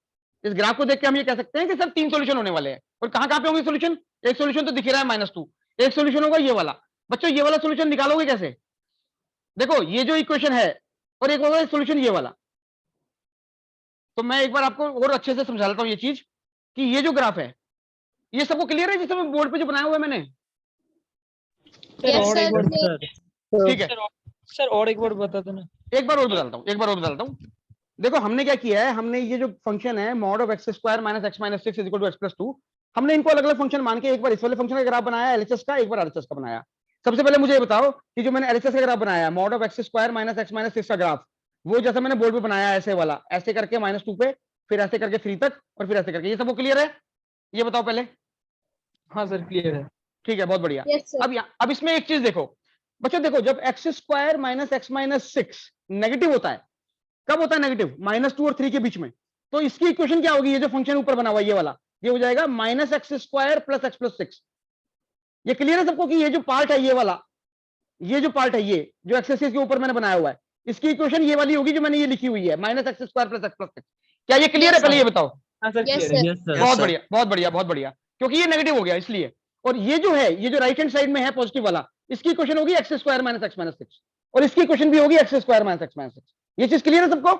[SPEAKER 1] इस ग्राफ को देख के हम ये कह सकते हैं कि सर 3 सॉल्यूशन होने वाले हैं। और कहां कहां पे होंगे सॉल्यूशन? एक सॉल्यूशन तो दिख रहा है -2, एक सॉल्यूशन होगा ये वाला। बच्चों ये वाला सॉल्यूशन निकालोगे कैसे? देखो ये जो इक्वेशन है और एक होगा सॉल्यूशन ये वाला। तो मैं एक बार आपको और अच्छे से समझा लेता हूं ये चीज, कि ये जो ग्राफ है ये सबको क्लियर है, जिससे मैं बोर्ड पे जो बनाया हुआ है मैंने?
[SPEAKER 5] Yes sir.
[SPEAKER 1] ठीक है
[SPEAKER 4] सर और एक बार बता दो ना।
[SPEAKER 1] एक बार और बताता हूँ, एक बार और बताता हूँ। देखो हमने क्या किया है, हमने ये जो फंक्शन है mod of x square minus x minus 6 is equal to x plus 2, हमने इनको अलग अलग फंक्शन मान के एक बार इस वाले फंक्शन का ग्राफ बनाया एलएचएस का, एक बार आरएचएस का बनाया। सबसे पहले मुझे ये बताओ कि जो मैंने एलएचएस का ग्राफ बनाया mod of x square minus x minus 6 का ग्राफ, वो जैसा मैंने बोर्ड पे बनाया ऐसे वाला, ऐसे करके -2 पे, फिर ऐसे करके 3 तक, और फिर ऐसे करके, ये सब वो क्लियर है? ये बताओ पहले।
[SPEAKER 6] हाँ सर क्लियर है।
[SPEAKER 1] ठीक है, बहुत बढ़िया।
[SPEAKER 5] Yes, sir.
[SPEAKER 1] अब इसमें एक चीज देखो बच्चों, देखो जब x square minus x minus 6 negative होता है, कब होता है नेगेटिव? -2 और 3 के बीच में। तो इसकी इक्वेशन क्या होगी? ये जो फंक्शन ऊपर बना हुआ है ये वाला, ये हो जाएगा minus x square plus x plus 6। ये क्लियर है सबको कि ये जो पार्ट है ये वाला, ये जो पार्ट है ये जो एक्स एक्सिस के ऊपर मैंने बनाया हुआ है, इसकी इक्वेशन ये वाली होगी जो मैंने ये लिखी हुई है, minus x square plus x plus 6। क्या ये क्लियर है?
[SPEAKER 5] Yes,
[SPEAKER 1] पहले
[SPEAKER 5] sir.
[SPEAKER 1] ये बताओ।
[SPEAKER 6] हाँ सर
[SPEAKER 5] Yes,
[SPEAKER 6] क्लियर है।
[SPEAKER 5] sir.
[SPEAKER 10] Yes sir.
[SPEAKER 1] बहुत
[SPEAKER 2] sir.
[SPEAKER 1] बढ़िया, बहुत बढ़िया, बहुत बढ़िया, क्योंकि ये नेगेटिव हो गया इसलिए। और ये जो है, ये जो राइट हैंड साइड में है पॉजिटिव वाला, इसकी इक्वेशन होगी x square minus x minus 6, और इसकी इक्वेशन भी होगी x square minus x minus 6। ये चीज क्लियर है सबको?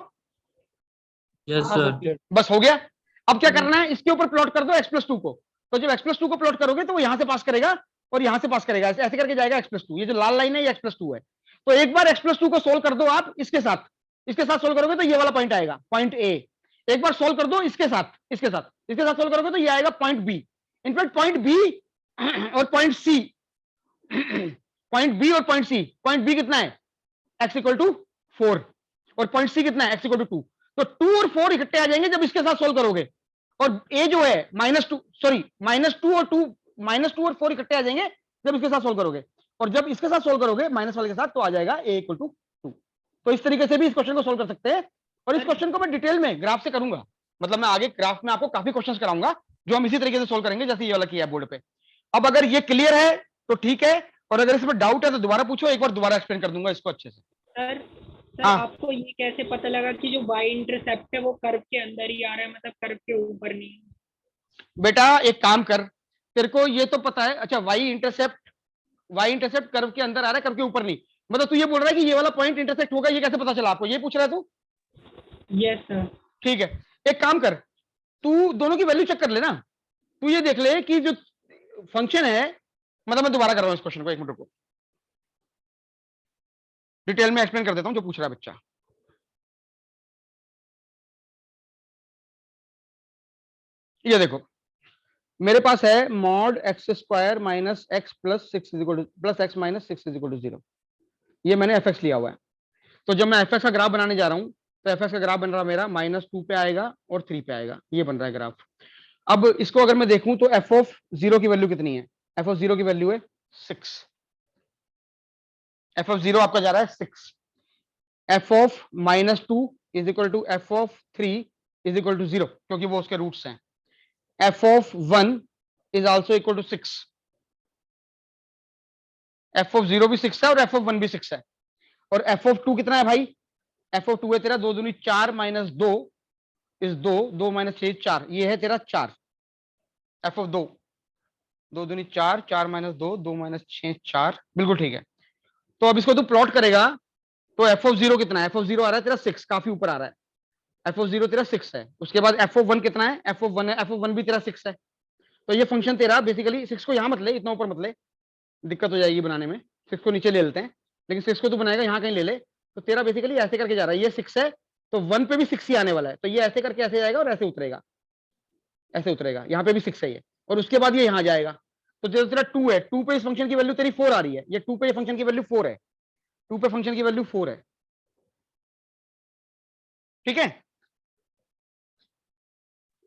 [SPEAKER 10] यस
[SPEAKER 6] हाँ सर
[SPEAKER 10] सर।
[SPEAKER 6] क्लियर।
[SPEAKER 1] बस हो गया। अब क्या करना है, इसके ऊपर प्लॉट कर दो x + 2 को। तो जब x + 2 को प्लॉट करोगे तो वो यहां से पास करेगा और यहां से पास करेगा, ऐसे करके जाएगा x + 2। ये जो लाल लाइन है ये x + 2 है। तो एक बार x + 2 को सोल्व कर दो आप इसके साथ सोल्व करोगे तो ये वाला पॉइंट आएगा, पॉइंट ए। एक बार सोल्व कर दो इसके साथ सोल्व करोगे तो ये आएगा point B. In fact point B और पॉइंट सी पॉइंट बी कितना है? x = 4, और पॉइंट सी कितना है? x = 2। तो 2 और 4 इकट्ठे आ जाएंगे जब इसके साथ सोल्व करोगे, और ए जो है -2 और 4 इकट्ठे आ जाएंगे जब इसके साथ सोल्व करोगे, और जब इसके साथ सोल्व करोगे माइनस वाले के साथ तो आ जाएगा a = 2। तो इस तरीके से भी इस क्वेश्चन को सोल्व कर सकते हैं, और इस क्वेश्चन को मैं डिटेल में ग्राफ से करूंगा। मतलब मैं आगे ग्राफ में आपको काफी क्वेश्चंस कराऊंगा जो हम इसी तरीके से सोल्व करेंगे जैसे ये वाला किया है बोर्ड पे। अब अगर ये क्लियर है तो ठीक है, और अगर इसमें डाउट है तो दोबारा पूछो, एक बार दोबारा एक्सप्लेन कर दूंगा इसको अच्छे से।
[SPEAKER 4] सर
[SPEAKER 1] हाँ।
[SPEAKER 4] आपको ये कैसे पता लगा कि जो y इंटरसेप्ट है वो कर्व के अंदर ही आ रहा है, मतलब कर्व के ऊपर नहीं?
[SPEAKER 1] बेटा एक काम कर, तेरे को ये तो पता है, अच्छा y इंटरसेप्ट कर्व के अंदर आ रहा है, कर्व के ऊपर नहीं। मतलब तू ये बोल रहा है कि ये वाला पॉइंट इंटरसेक्ट होगा, ये कैसे पता चला आपको? ये पूछ रहा है तू?
[SPEAKER 4] Yes sir.
[SPEAKER 1] ठीक है, एक काम कर, तू दोनों की वैल्यू चेक कर लेना। तू ये देख ले कि जो फंक्शन है, मतलब मैं दोबारा कर रहा हूं इस क्वेश्चन को, एक मिनट रुको, डिटेल में एक्सप्लेन कर देता हूं जो पूछ रहा है बच्चा। ये देखो मेरे पास है mod x² minus x plus 6 plus x minus 6 0। ये मैंने fx लिया हुआ है। तो जब मैं fx का ग्राफ बनाने जा रहा हूं तो fx का ग्राफ बन रहा मेरा -2 पे आएगा और 3 पे आएगा, ये बन रहा है ग्राफ। अब इसको अगर मैं देखूं तो f(0) की वैल्यू कितनी है? f(0) की वैल्यू है 6। f(0) आपका जा रहा है 6। f(-2) = f(3) = 0, क्योंकि वो उसके रूट्स हैं। f(1) is also equal to 6। f(0) भी 6 है और f(1) भी 6 है। और f(2) कितना है भाई? f(2) है तेरा 2 दूनी 4 - 2 इज 2, 2 - 6 4, ये है तेरा 4। f(2) 2 दूनी 4, 4 - 2, 2 - 6 4, बिल्कुल ठीक है। तो अब इसको तू प्लॉट करेगा तो f(0) कितना है? f(0) आ रहा है तेरा 6, काफी ऊपर आ रहा है। f(0) तेरा 6 है। उसके बाद f(1) कितना है? f(1) है, f(1) भी तेरा 6 है। तो ये फंक्शन तेरा बेसिकली 6 को यहां मत ले, इतना ऊपर मत ले, दिक्कत हो जाएगी बनाने में। 6 को नीचे ले लेते हैं, लेकिन 6 को तू बनाएगा यहाँ कहीं ले ले। तो तेरा बेसिकली ऐसे करके जा रहा है, ये 6 है तो 1 पे भी 6 ही आने वाला है, तो ये ऐसे करके ऐसे जाएगा और ऐसे उतरेगा, ऐसे उतरेगा। यहाँ पे भी 6 है ये, और उसके बाद ये यहाँ जाएगा। तो जो तेरा 2 है, 2 पे इस फंक्शन की वैल्यू तेरी 4 आ रही है, ये 2 पे फंक्शन की वैल्यू 4 है, 2 पे फंक्शन की वैल्यू 4 है। ठीक है,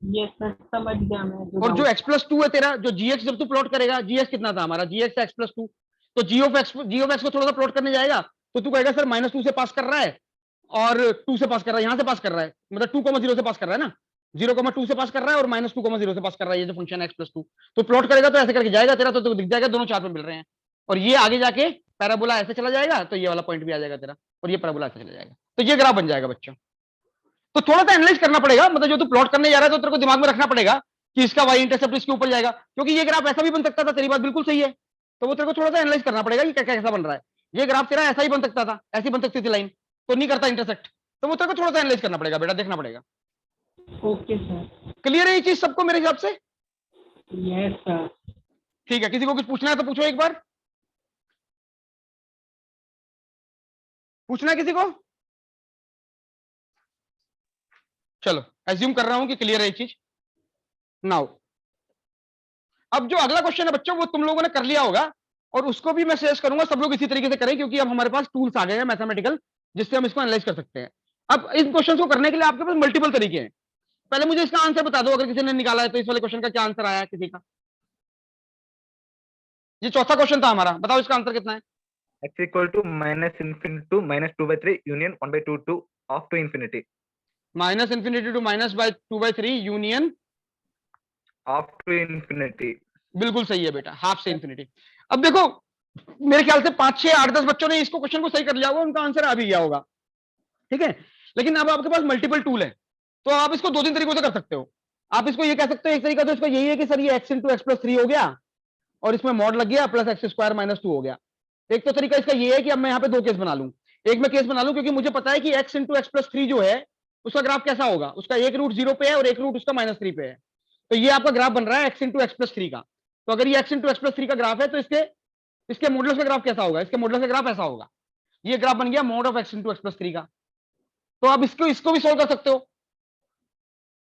[SPEAKER 4] यस सर समझ गया मैं।
[SPEAKER 1] और जो x + 2 है तेरा, जो gx जब तू प्लॉट करेगा, gx कितना था हमारा? gx x + 2। तो g of x को थोड़ा सा प्लॉट करने जाएगा तो तू कहेगा सर -2 से पास कर रहा है और 2 से पास कर रहा है, यहां से पास कर रहा है, मतलब 2,0 से पास कर रहा है ना, 0,2 से पास कर रहा है और -2,0 से पास कर रहा है, ये जो फंक्शन है x + 2। तो प्लॉट करेगा तो ऐसे करके जाएगा तेरा, तो दिख जाएगा दोनों चार्ट में मिल रहे हैं, और ये आगे जाके पैराबोला ऐसे चला जाएगा तो ये वाला पॉइंट भी आ जाएगा तेरा, और ये पैराबोला ऐसे चला जाएगा, तो ये ग्राफ बन जाएगा बच्चों। तो थोड़ा सा एनालाइज करना पड़ेगा, मतलब जो तू प्लॉट करने जा रहा है तो तेरे को दिमाग में रखना पड़ेगा कि इसका y इंटरसेप्ट इसके ऊपर जाएगा, क्योंकि ये ग्राफ ऐसा भी बन सकता था, तेरी बात बिल्कुल सही है। तो वो तेरे को थोड़ा सा एनालाइज करना पड़ेगा कि कैसा बन रहा है। ये ग्राफ तेरा ऐसा ही बन सकता था, ऐसी बन सकती थी लाइन, तो नहीं करता इंटरसेक्ट, तो वो तेरे को थोड़ा सा एनालाइज करना पड़ेगा बेटा, देखना पड़ेगा।
[SPEAKER 4] Okay sir.
[SPEAKER 1] क्लियर है ये चीज सबको मेरे हिसाब से?
[SPEAKER 4] Yes sir.
[SPEAKER 1] ठीक है, किसी को कुछ पूछना है तो पूछो, एक बार पूछना है किसी को? चलो एज्यूम कर रहा हूं कि क्लियर है ये चीज। नाउ अब जो अगला क्वेश्चन है बच्चों वो तुम लोगों ने कर लिया होगा और उसको भी मैं सजेस्ट करूंगा सब लोग इसी तरीके से करें, क्योंकि अब हमारे पास टूल्स आ गए हैं मैथमेटिकल जिससे हम इसको एनालाइज कर सकते हैं। अब इन क्वेश्चन को करने के लिए आपके पास मल्टीपल तरीके हैं। पहले मुझे इसका आंसर बता दो, अगर किसी ने निकाला है तो इस वाले क्वेश्चन का क्या आंसर आया है किसी का? ये चौथा क्वेश्चन था हमारा, बताओ इसका आंसर कितना है?
[SPEAKER 3] x equal to minus infinity to minus 2/3 union 1/2 to off to infinity.
[SPEAKER 1] Minus infinity to minus by 2/3 union
[SPEAKER 3] Off to infinity.
[SPEAKER 1] बिल्कुल सही है बेटा, हाफ से इन्फिनिटी। अब देखो मेरे ख्याल से 5, 6, 8, 10 बच्चों ने इसको क्वेश्चन को सही कर लिया होगा, उनका आंसर आ भी गया होगा, ठीक है। लेकिन अब आपके पास मल्टीपल टूल है तो आप इसको 2-3 तरीकों से कर सकते हो। आप इसको ये कह सकते हो, एक तरीका तो इसका यही है कि सर ये x इंटू एक्स प्लस 3 हो गया और इसमें मॉड लग गया प्लस एक्स स्क्वायर माइनस 2 हो गया। एक तो तरीका इसका ये है कि अब मैं यहाँ पे 2 केस बना लूं। एक मैं केस बना लूं क्योंकि मुझे पता है कि x इंटू एक्स प्लस 3 जो है उसका ग्राफ कैसा होगा, उसका एक रूट 0 पे है और एक रूट उसका -3 पे है। तो ये आपका ग्राफ बन रहा है x इंटू एक्स प्लस 3 का। तो अगर ये x इंटू एक्स प्लस 3 का ग्राफ है तो इसके मॉडुलस का ग्राफ कैसा होगा? इसके मॉडुलस का ग्राफ ऐसा होगा। ये ग्राफ बन गया mod of x into x plus 3 का। तो आप इसको भी सोल्व कर सकते हो,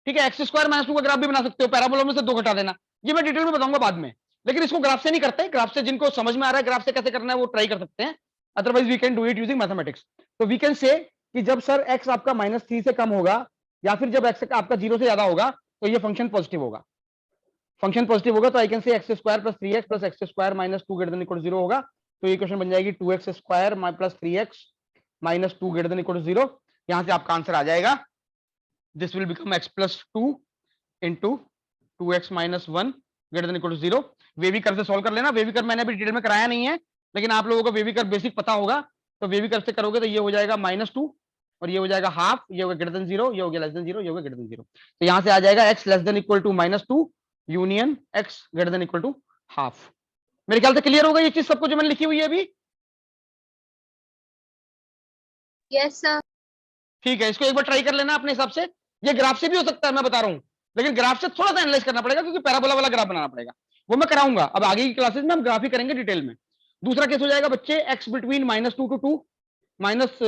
[SPEAKER 1] ठीक है। एक्स स्क्वायर माइनस 2 का ग्राफ भी बना सकते हो, पैराबोला में से 2 घटा देना। ये मैं डिटेल में बताऊंगा बाद में, लेकिन इसको ग्राफ से नहीं करते। ग्राफ से जिनको समझ में आ रहा है ग्राफ से कैसे करना है वो ट्राई कर सकते हैं, otherwise we can do it using mathematics. तो वी कैन से कि जब सर x आपका -3 से कम होगा या फिर जब x आपका 0 से ज्यादा होगा तो ये फंक्शन पॉजिटिव होगा। फंक्शन पॉजिटिव होगा तो I can say x square plus 3x plus x square minus 2 greater than equal 0 होगा। तो ये क्वेश्चन बन जाएगी 2x square plus 3x minus 2 greater than equal 0। यहां से आपका आंसर आ जाएगा, this will become x plus 2 into 2x minus 1 greater than equal 0। Wavy curve से सॉल्व कर लेना। वेवी कर्व मैंने अभी डिटेल में कराया नहीं है, लेकिन आप लोगों को वेवी कर्व बेसिक पता होगा। तो वेवी कर्व से करोगे तो ये हो जाएगा -2 और ये हो जाएगा हाफ, ये हो गया ग्रेटर देन 0, ये हो गया लेस देन 0, ये हो गया ग्रेटर देन 0। तो यहां से आ जाएगा x less than equal to -2 union x greater than equal to half. मेरे ख्याल से क्लियर होगा ये चीज सबको जो मैंने लिखी हुई है अभी?
[SPEAKER 5] Yes sir.
[SPEAKER 1] ठीक है, इसको एक बार ट्राई कर लेना अपने हिसाब से। ये ग्राफ से भी हो सकता है, मैं बता रहा हूं, लेकिन ग्राफ से थोड़ा सा एनालाइज करना पड़ेगा क्योंकि पैराबोला वाला ग्राफ बनाना पड़ेगा। वो मैं कराऊंगा, अब आगे की क्लासेस में हम ग्राफ ही करेंगे डिटेल में। दूसरा केस हो जाएगा बच्चे x between -2 to 2 minus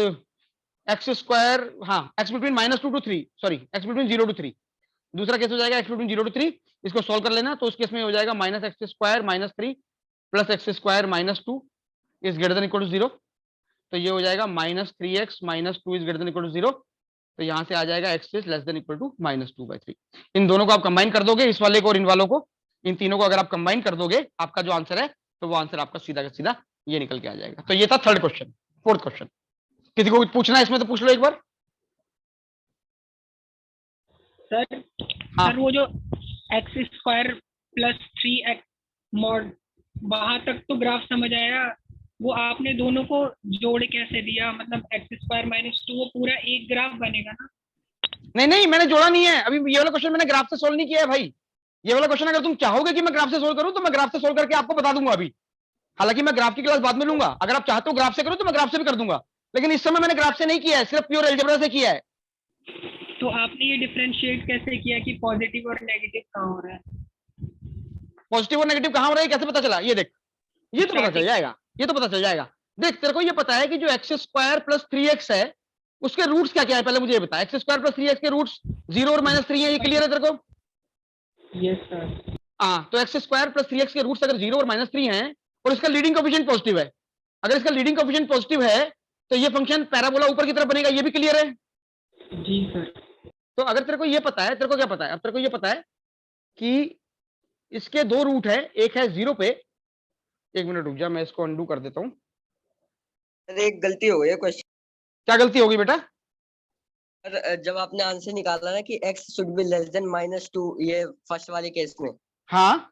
[SPEAKER 1] x square, हाँ x between -2 to 3, sorry x between 0 to 3। दूसरा केस हो जाएगा x बिटवीन 0 to 3। इसको सॉल्व कर लेना। तो उस केस में हो जाएगा -x square -3 plus x square -2 is greater than equal to 0। तो ये हो जाएगा -3x -2 is greater than equal to 0। तो यहां से आ जाएगा x is less than equal to -2/3। इन दोनों को आप कंबाइन कर दोगे, इस वाले को और इन वालों को, इन तीनों को अगर आप कंबाइन कर दोगे आपका जो आंसर है तो वो आंसर आपका सीधा का सीधा ये निकल के आ जाएगा। तो ये था थर्ड क्वेश्चन। फोर्थ क्वेश्चन किसी को पूछना है इसमें तो पूछ लो एक बार।
[SPEAKER 4] सर
[SPEAKER 1] हाँ।
[SPEAKER 4] सर वो जो x square plus 3x mod, वहां तक तो ग्राफ समझ आया, वो आपने दोनों को जोड़ कैसे दिया? मतलब एक्स स्क्वायर -2 वो पूरा एक ग्राफ बनेगा ना?
[SPEAKER 1] नहीं मैंने जोड़ा नहीं है अभी। ये वाला क्वेश्चन मैंने ग्राफ से सोल्व नहीं किया है भाई। ये वाला क्वेश्चन अगर तुम चाहोगे कि मैं ग्राफ से सोल्व करूं तो मैं ग्राफ से सोल्व करके आपको बता दूंगा अभी। हालांकि मैं ग्राफ की क्लास बाद में लूंगा, अगर आप चाहते हो ग्राफ से करो तो मैं ग्राफ से भी कर दूंगा, लेकिन इस समय मैंने ग्राफ से नहीं किया है, सिर्फ प्योर अलजेब्रा से किया है।
[SPEAKER 4] तो आपने ये डिफरेंशिएट कैसे किया कि पॉजिटिव और नेगेटिव कहाँ हो रहा है?
[SPEAKER 1] पॉजिटिव और नेगेटिव कहां हो रहा है कैसे पता चला? ये देख, ये तो पता चल जाएगा, ये तो पता चल जाएगा। देख तेरे को ये पता है कि जो एक्स स्क्वायर प्लस 3x है उसके रूट्स क्या क्या है, पहले मुझे ये बता। एक्स स्क्वायर प्लस 3x के रूट्स 0 और -3 है, ये क्लियर है तेरे को?
[SPEAKER 4] Yes sir.
[SPEAKER 1] हाँ, तो एक्स स्क्वायर प्लस 3x के रूट्स अगर 0 और -3 हैं और इसका लीडिंग कोएफिशिएंट पॉजिटिव है, अगर इसका लीडिंग कोएफिशिएंट पॉजिटिव है तो ये फंक्शन पैराबोला ऊपर की तरफ बनेगा, ये भी क्लियर है?
[SPEAKER 4] जी सर।
[SPEAKER 1] तो अगर तेरे को ये पता है, तेरे को क्या पता है? अब तेरे को ये पता है कि इसके 2 रूट है, एक है 0 पे। एक मिनट रुक जा, मैं इसको अंडू कर देता हूँ।
[SPEAKER 8] एक गलती हो गई क्वेश्चन।
[SPEAKER 1] क्या गलती होगी बेटा?
[SPEAKER 8] जब आपने आंसर निकाला ना कि x should be less than -2, ये फर्स्ट वाले केस में,
[SPEAKER 1] हाँ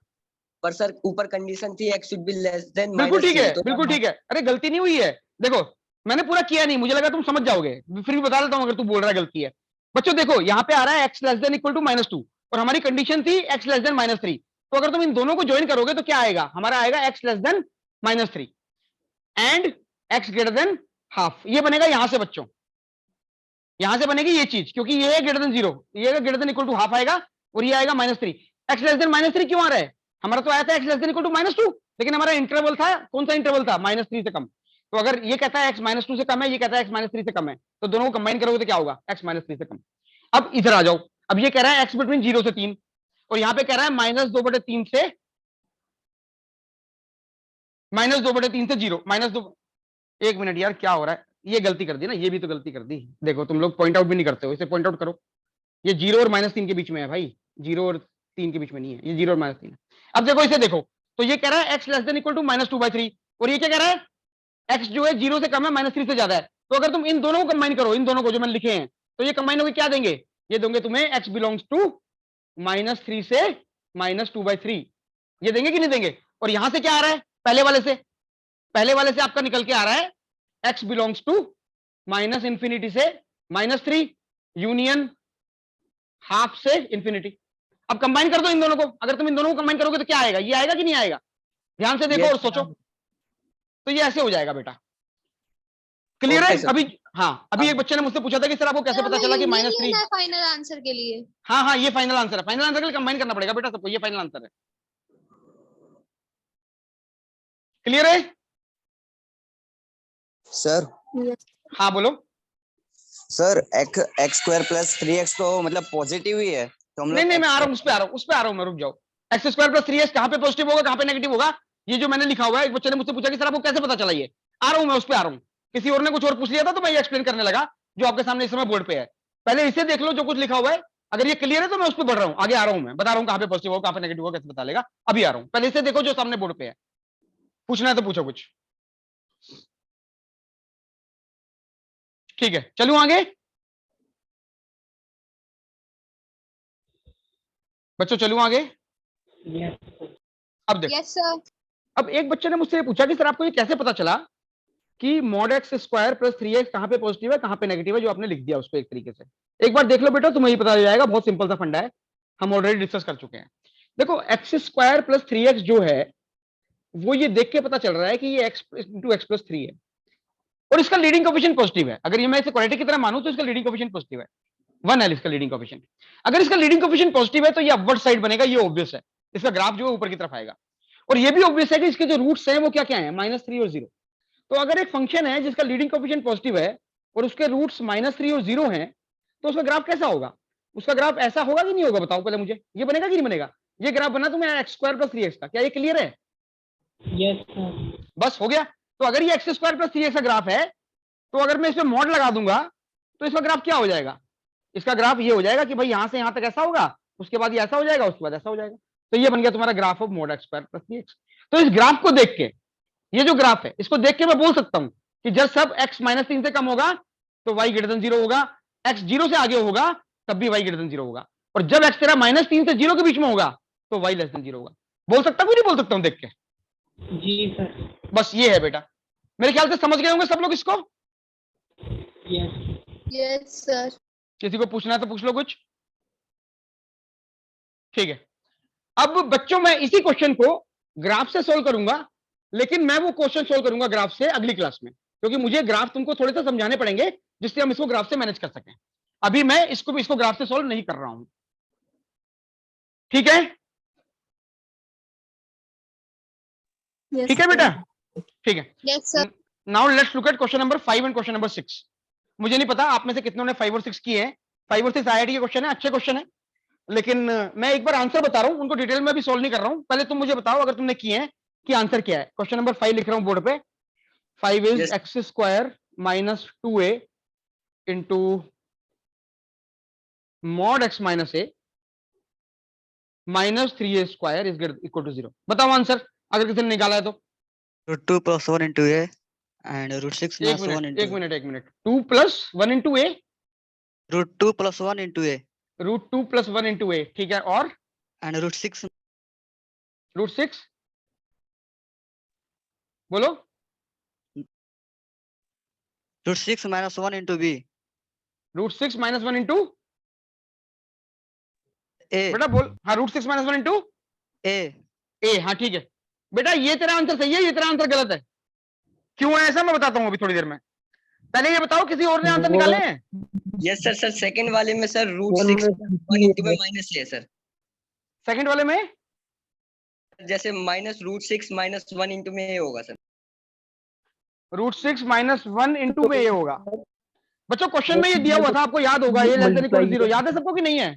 [SPEAKER 8] पर सर ऊपर कंडीशन थी x should be less than
[SPEAKER 1] बिल्कुल ठीक है,
[SPEAKER 8] तो
[SPEAKER 1] बिल्कुल ठीक है। अरे गलती नहीं हुई है, देखो मैंने पूरा किया नहीं, मुझे लगा तुम समझ जाओगे, फिर भी बता देता हूँ अगर तू बोल रहा है गलती है। बच्चों देखो यहाँ पे आ रहा है x less than equal to -2 और हमारी कंडीशन थी x लेस देन -3। तो अगर तुम इन दोनों को ज्वाइन करोगे तो क्या आएगा? हमारा आएगा x less then -3 and x greater than half. ये बनेगा यहां से बच्चों, यहां से बनेगी ये चीज, क्योंकि ये है ग्रेटर देन 0, ये greater than equal to half आएगा और ये आएगा -3। x लेस देन -3 क्यों आ रहा है? हमारा तो आया था x less than equal to -2, लेकिन हमारा इंटरवल था, कौन सा इंटरवल था? -3 से कम। तो अगर ये कहता है x -2 से कम है, ये कहता है x -3 से कम है, तो दोनों को कंबाइन करोगे तो क्या होगा? x -3 से कम। अब इधर आ जाओ, अब ये कह रहा है x बिटवीन 0 से 3 और यहाँ पे कह रहा है -2/3 से -2/3 से 0, -2। एक मिनट यार, क्या हो रहा है? ये गलती कर दी ना, ये भी तो गलती कर दी। देखो तुम लोग पॉइंट आउट भी नहीं करते हो, इसे पॉइंट आउट करो। ये 0 और -3 के बीच में है भाई, 0 और 3 के बीच में नहीं है, ये 0 और -3 है। अब देखो इसे देखो, तो ये कह रहा है x <= -2/3, और ये क्या कह रहा है? x जो है 0 से कम है, -3 से ज्यादा है। तो अगर तुम इन दोनों को कंबाइन करो, इन दोनों को जो मैंने लिखे हैं, तो ये कंबाइन होकर क्या देंगे? ये देंगे तुम्हें x belongs to -3 से -2/3, ये देंगे कि नहीं देंगे? और यहां से क्या आ रहा है? पहले वाले से आपका निकल के आ रहा है x belongs to -∞ से -3 यूनियन हाफ से इंफिनिटी। अब कंबाइन कर दो इन दोनों को, अगर तुम इन दोनों को कंबाइन करोगे तो क्या आएगा? ये आएगा कि नहीं आएगा? ध्यान से देखो
[SPEAKER 8] Yes,
[SPEAKER 1] और सोचो। तो ये ऐसे हो जाएगा बेटा। क्लियर है?
[SPEAKER 8] Okay, sir.
[SPEAKER 1] अभी हाँ, अभी एक बच्चे ने मुझसे पूछा था कि सर आपको कैसे पता चला कि -3?
[SPEAKER 5] फाइनल आंसर के लिए
[SPEAKER 1] हाँ हाँ, ये फाइनल आंसर है। फाइनल आंसर के लिए कंबाइन करना पड़ेगा बेटा सबको, ये फाइनल आंसर है। क्लियर है?
[SPEAKER 11] सर
[SPEAKER 1] हाँ बोलो।
[SPEAKER 11] सर x² + 3x तो मतलब पॉजिटिव ही है, तो हम लोग
[SPEAKER 1] नहीं, मैं आ रहा हूँ, उस पे आ रहा हूँ मैं, रुक जाओ। x² + 3x कहाँ पे पॉजिटिव होगा, कहाँ पे नेगेटिव होगा? ये जो मैंने लिखा हुआ है, एक बच्चे ने मुझसे पूछा कि सर आपको कैसे पता चला? ये आ रहा हूँ मैं, उस पे आ रहा हूँ। किसी और ने कुछ और पूछ लिया था तो मैं ये एक्सप्लेन करने लगा जो आपके सामने इस समय बोर्ड पे है। पहले इसे देख लो जो कुछ लिखा हुआ है, अगर ये क्लियर है तो मैं उस पर बढ़ रहा हूँ, आगे आ रहा हूँ, मैं बता रहा हूँ कहाँ पे पॉजिटिव होगा, कहाँ पे नेगेटिव होगा, कैसे पता लेगा। अभी आ रहा हूँ, पहले इसे देखो जो सामने बोर्ड पे है। पूछना है तो पूछो कुछ। ठीक है, चलूं आगे? बच्चों चलूं आगे? अब देखो,
[SPEAKER 5] यस सर।
[SPEAKER 1] अब एक बच्चे ने मुझसे ये पूछा कि सर आपको ये कैसे पता चला कि mod x² + 3x कहां पे पॉजिटिव है, कहां पे नेगेटिव है, जो आपने लिख दिया उसको एक तरीके से। एक बार देख लो बेटा, तुम्हें ये पता चल जाएगा। बहुत सिंपल सा फंडा है, हम ऑलरेडी डिस्कस कर चुके हैं। देखो x² + 3x जो है वो ये देख के पता चल रहा है कि ये x × x + 3 है, और इसका लीडिंग कोएफिशिएंट पॉजिटिव है। अगर ये मैं इसे क्वाड्रेटिक की तरह मानूं तो इसका लीडिंग कोएफिशिएंट पॉजिटिव है, 1 है इसका लीडिंग कोएफिशिएंट। अगर इसका लीडिंग कोएफिशिएंट पॉजिटिव है तो ये अपवर्ड साइड बनेगा, ये ऑब्वियस है। इसका ग्राफ जो है ऊपर की तरफ आएगा, और ये भी ऑब्वियस है कि इसके जो रूट्स हैं वो क्या क्या है, -3 और 0। तो अगर एक फंक्शन है जिसका लीडिंग कोएफिशिएंट पॉजिटिव है और उसके रूट्स -3 और 0 हैं, तो उसका ग्राफ कैसा होगा? उसका ग्राफ ऐसा होगा कि नहीं होगा? बताओ पहले मुझे, ये बनेगा कि नहीं बनेगा? ये ग्राफ बना तुम्हें x² + 3x का, क्या ये क्लियर है?
[SPEAKER 4] Yes sir.
[SPEAKER 1] बस हो गया। तो अगर ये x² + 3x का ग्राफ है, तो अगर मैं इसमें मॉड लगा दूंगा तो इसका ग्राफ क्या हो जाएगा? इसका ग्राफ ये हो जाएगा कि भाई यहां से यहां तक ऐसा होगा, उसके बाद ये ऐसा हो जाएगा, उसके बाद ऐसा हो जाएगा। तो ये बन गया तुम्हारा graph of mod x² + 3x। तो इस ग्राफ को देख के, ये जो ग्राफ है इसको देख के मैं बोल सकता हूं कि जब सब x -3 से कम होगा तो y > 0 होगा, x 0 से आगे होगा तब भी y > 0 होगा, और जब x तेरा -3 से 0 के बीच में होगा तो y < 0 होगा। बोल सकता हूं कि नहीं बोल सकता हूं देख के?
[SPEAKER 4] जी सर।
[SPEAKER 1] बस ये है बेटा। मेरे ख्याल से समझ गए होंगे सब लोग इसको।
[SPEAKER 4] Yes
[SPEAKER 5] yes sir.
[SPEAKER 1] किसी को पूछना है तो पूछ लो कुछ। ठीक है, अब बच्चों मैं इसी क्वेश्चन को ग्राफ से सोल्व करूंगा, लेकिन मैं वो क्वेश्चन सोल्व करूंगा ग्राफ से अगली क्लास में, क्योंकि मुझे ग्राफ तुमको थोड़े से समझाने पड़ेंगे जिससे हम इसको ग्राफ से मैनेज कर सकें। अभी मैं इसको ग्राफ से सोल्व नहीं कर रहा हूं, ठीक है? ठीक है बेटा, ठीक है।
[SPEAKER 5] Yes sir.
[SPEAKER 1] Now let's look eight question number 5 and question number 6। मुझे नहीं पता आप में से कितनों ने 5 और 6 किए हैं। 5 और 6 IIT के क्वेश्चन है, अच्छे क्वेश्चन है, लेकिन मैं एक बार आंसर बता रहा हूं, उनको डिटेल में भी सोल्व नहीं कर रहा हूं। पहले तुम मुझे बताओ अगर तुमने किए हैं कि आंसर क्या है। क्वेश्चन नंबर 5 लिख रहा हूं बोर्ड पे। 5 is
[SPEAKER 8] Yes.
[SPEAKER 1] x² - 2a into mod x - a minus 3a² is equal to 0। बताओ आंसर अगर किसी ने निकाला है तो।
[SPEAKER 11] √2 + 1 * a and √6 - 1 *
[SPEAKER 1] एक minute 2 + 1 into a,
[SPEAKER 11] √2 + 1 * a
[SPEAKER 1] √2 + 1 into a, ठीक है, और
[SPEAKER 11] and √6
[SPEAKER 1] √6 बोलो।
[SPEAKER 11] √6 - 1 * b
[SPEAKER 1] √6 - 1 into
[SPEAKER 11] a
[SPEAKER 1] बेटा बोल। हाँ, √6 - 1 into
[SPEAKER 11] a
[SPEAKER 1] हाँ ठीक है बेटा, ये तेरा आंसर सही है, ये तेरा आंसर गलत है। क्यों है ऐसा मैं बताता हूँ अभी थोड़ी देर में। पहले ये बताओ किसी और ने आंसर निकाले हैं?
[SPEAKER 8] Yes sir. सर सेकंड वाले में सर √6 1 into में माइनस है सर।
[SPEAKER 1] सेकंड वाले में
[SPEAKER 8] जैसे -√6 - 1 into में ये होगा सर।
[SPEAKER 1] √6 - 1 into में ये होगा। बच्चों क्वेश्चन में ये दिया हुआ था, आपको याद होगा, ये लेस देन इक्वल टू 0। याद है सबको कि नहीं है?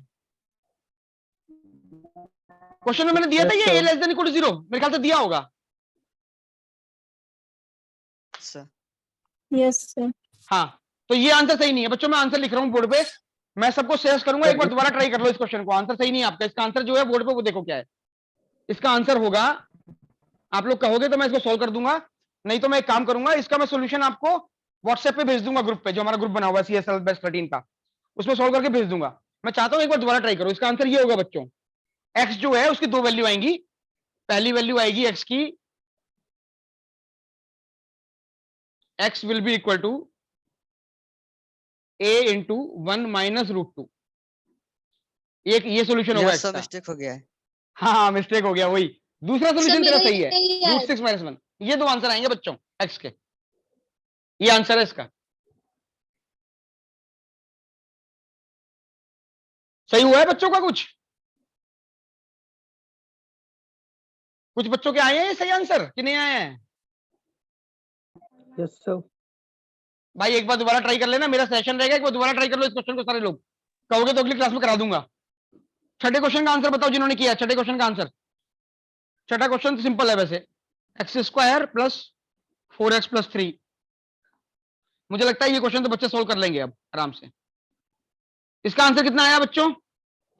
[SPEAKER 1] क्वेश्चन में मैंने दिया था ये लेस देन इक्वल टू 0, मेरे ख्याल से दिया होगा।
[SPEAKER 5] Yes sir.
[SPEAKER 1] हाँ, तो ये आंसर सही नहीं है बच्चों। मैं आंसर लिख रहा हूँ बोर्ड पे, मैं सबको शेयर करूंगा, एक बार दोबारा ट्राई कर लो इस क्वेश्चन को। आंसर सही नहीं है आपका, इसका आंसर जो है बोर्ड पे वो देखो क्या है। इसका आंसर होगा, आप लोग कहोगे तो मैं इसको सॉल्व कर दूंगा, नहीं तो मैं एक काम करूंगा, इसका मैं सोल्यूशन आपको व्हाट्सएप पे भेज दूंगा, ग्रुप पे जो हमारा ग्रुप बना हुआ है CSL बेस्ट 13 का, उसमें सॉल्व करके भेज दूंगा। मैं चाहता हूं एक बार दोबारा ट्राई करो। इसका आंसर ये होगा बच्चों, x जो है उसकी दो वैल्यू आएंगी। पहली वैल्यू आएगी x की, x will be equal to a into 1 minus √2। ये सोल्यूशन होगा x का।
[SPEAKER 8] मिस्टेक हो गया है।
[SPEAKER 1] हाँ मिस्टेक हो गया, वही दूसरा सोल्यूशन तेरा
[SPEAKER 5] मेरा
[SPEAKER 1] सही है,
[SPEAKER 5] यही है।
[SPEAKER 1] √6 - 1। ये दो आंसर आएंगे बच्चों x के, ये आंसर है इसका। सही हुआ है बच्चों का? कुछ बच्चों के आए हैं सही आंसर कि नहीं आए हैं?
[SPEAKER 3] Yes sir.
[SPEAKER 1] भाई एक बार दोबारा ट्राई कर लेना, मेरा सेशन रहेगा, एक बार दोबारा ट्राई कर लो इस क्वेश्चन को सारे लोग। कहोगे तो अगली क्लास में करा दूंगा। छठे क्वेश्चन का आंसर बताओ जिन्होंने किया, छठे क्वेश्चन का आंसर। छठा क्वेश्चन तो सिंपल है वैसे, x² + 4x + 3। मुझे लगता है ये क्वेश्चन तो बच्चे सोल्व कर लेंगे अब आराम से। इसका आंसर कितना आया बच्चों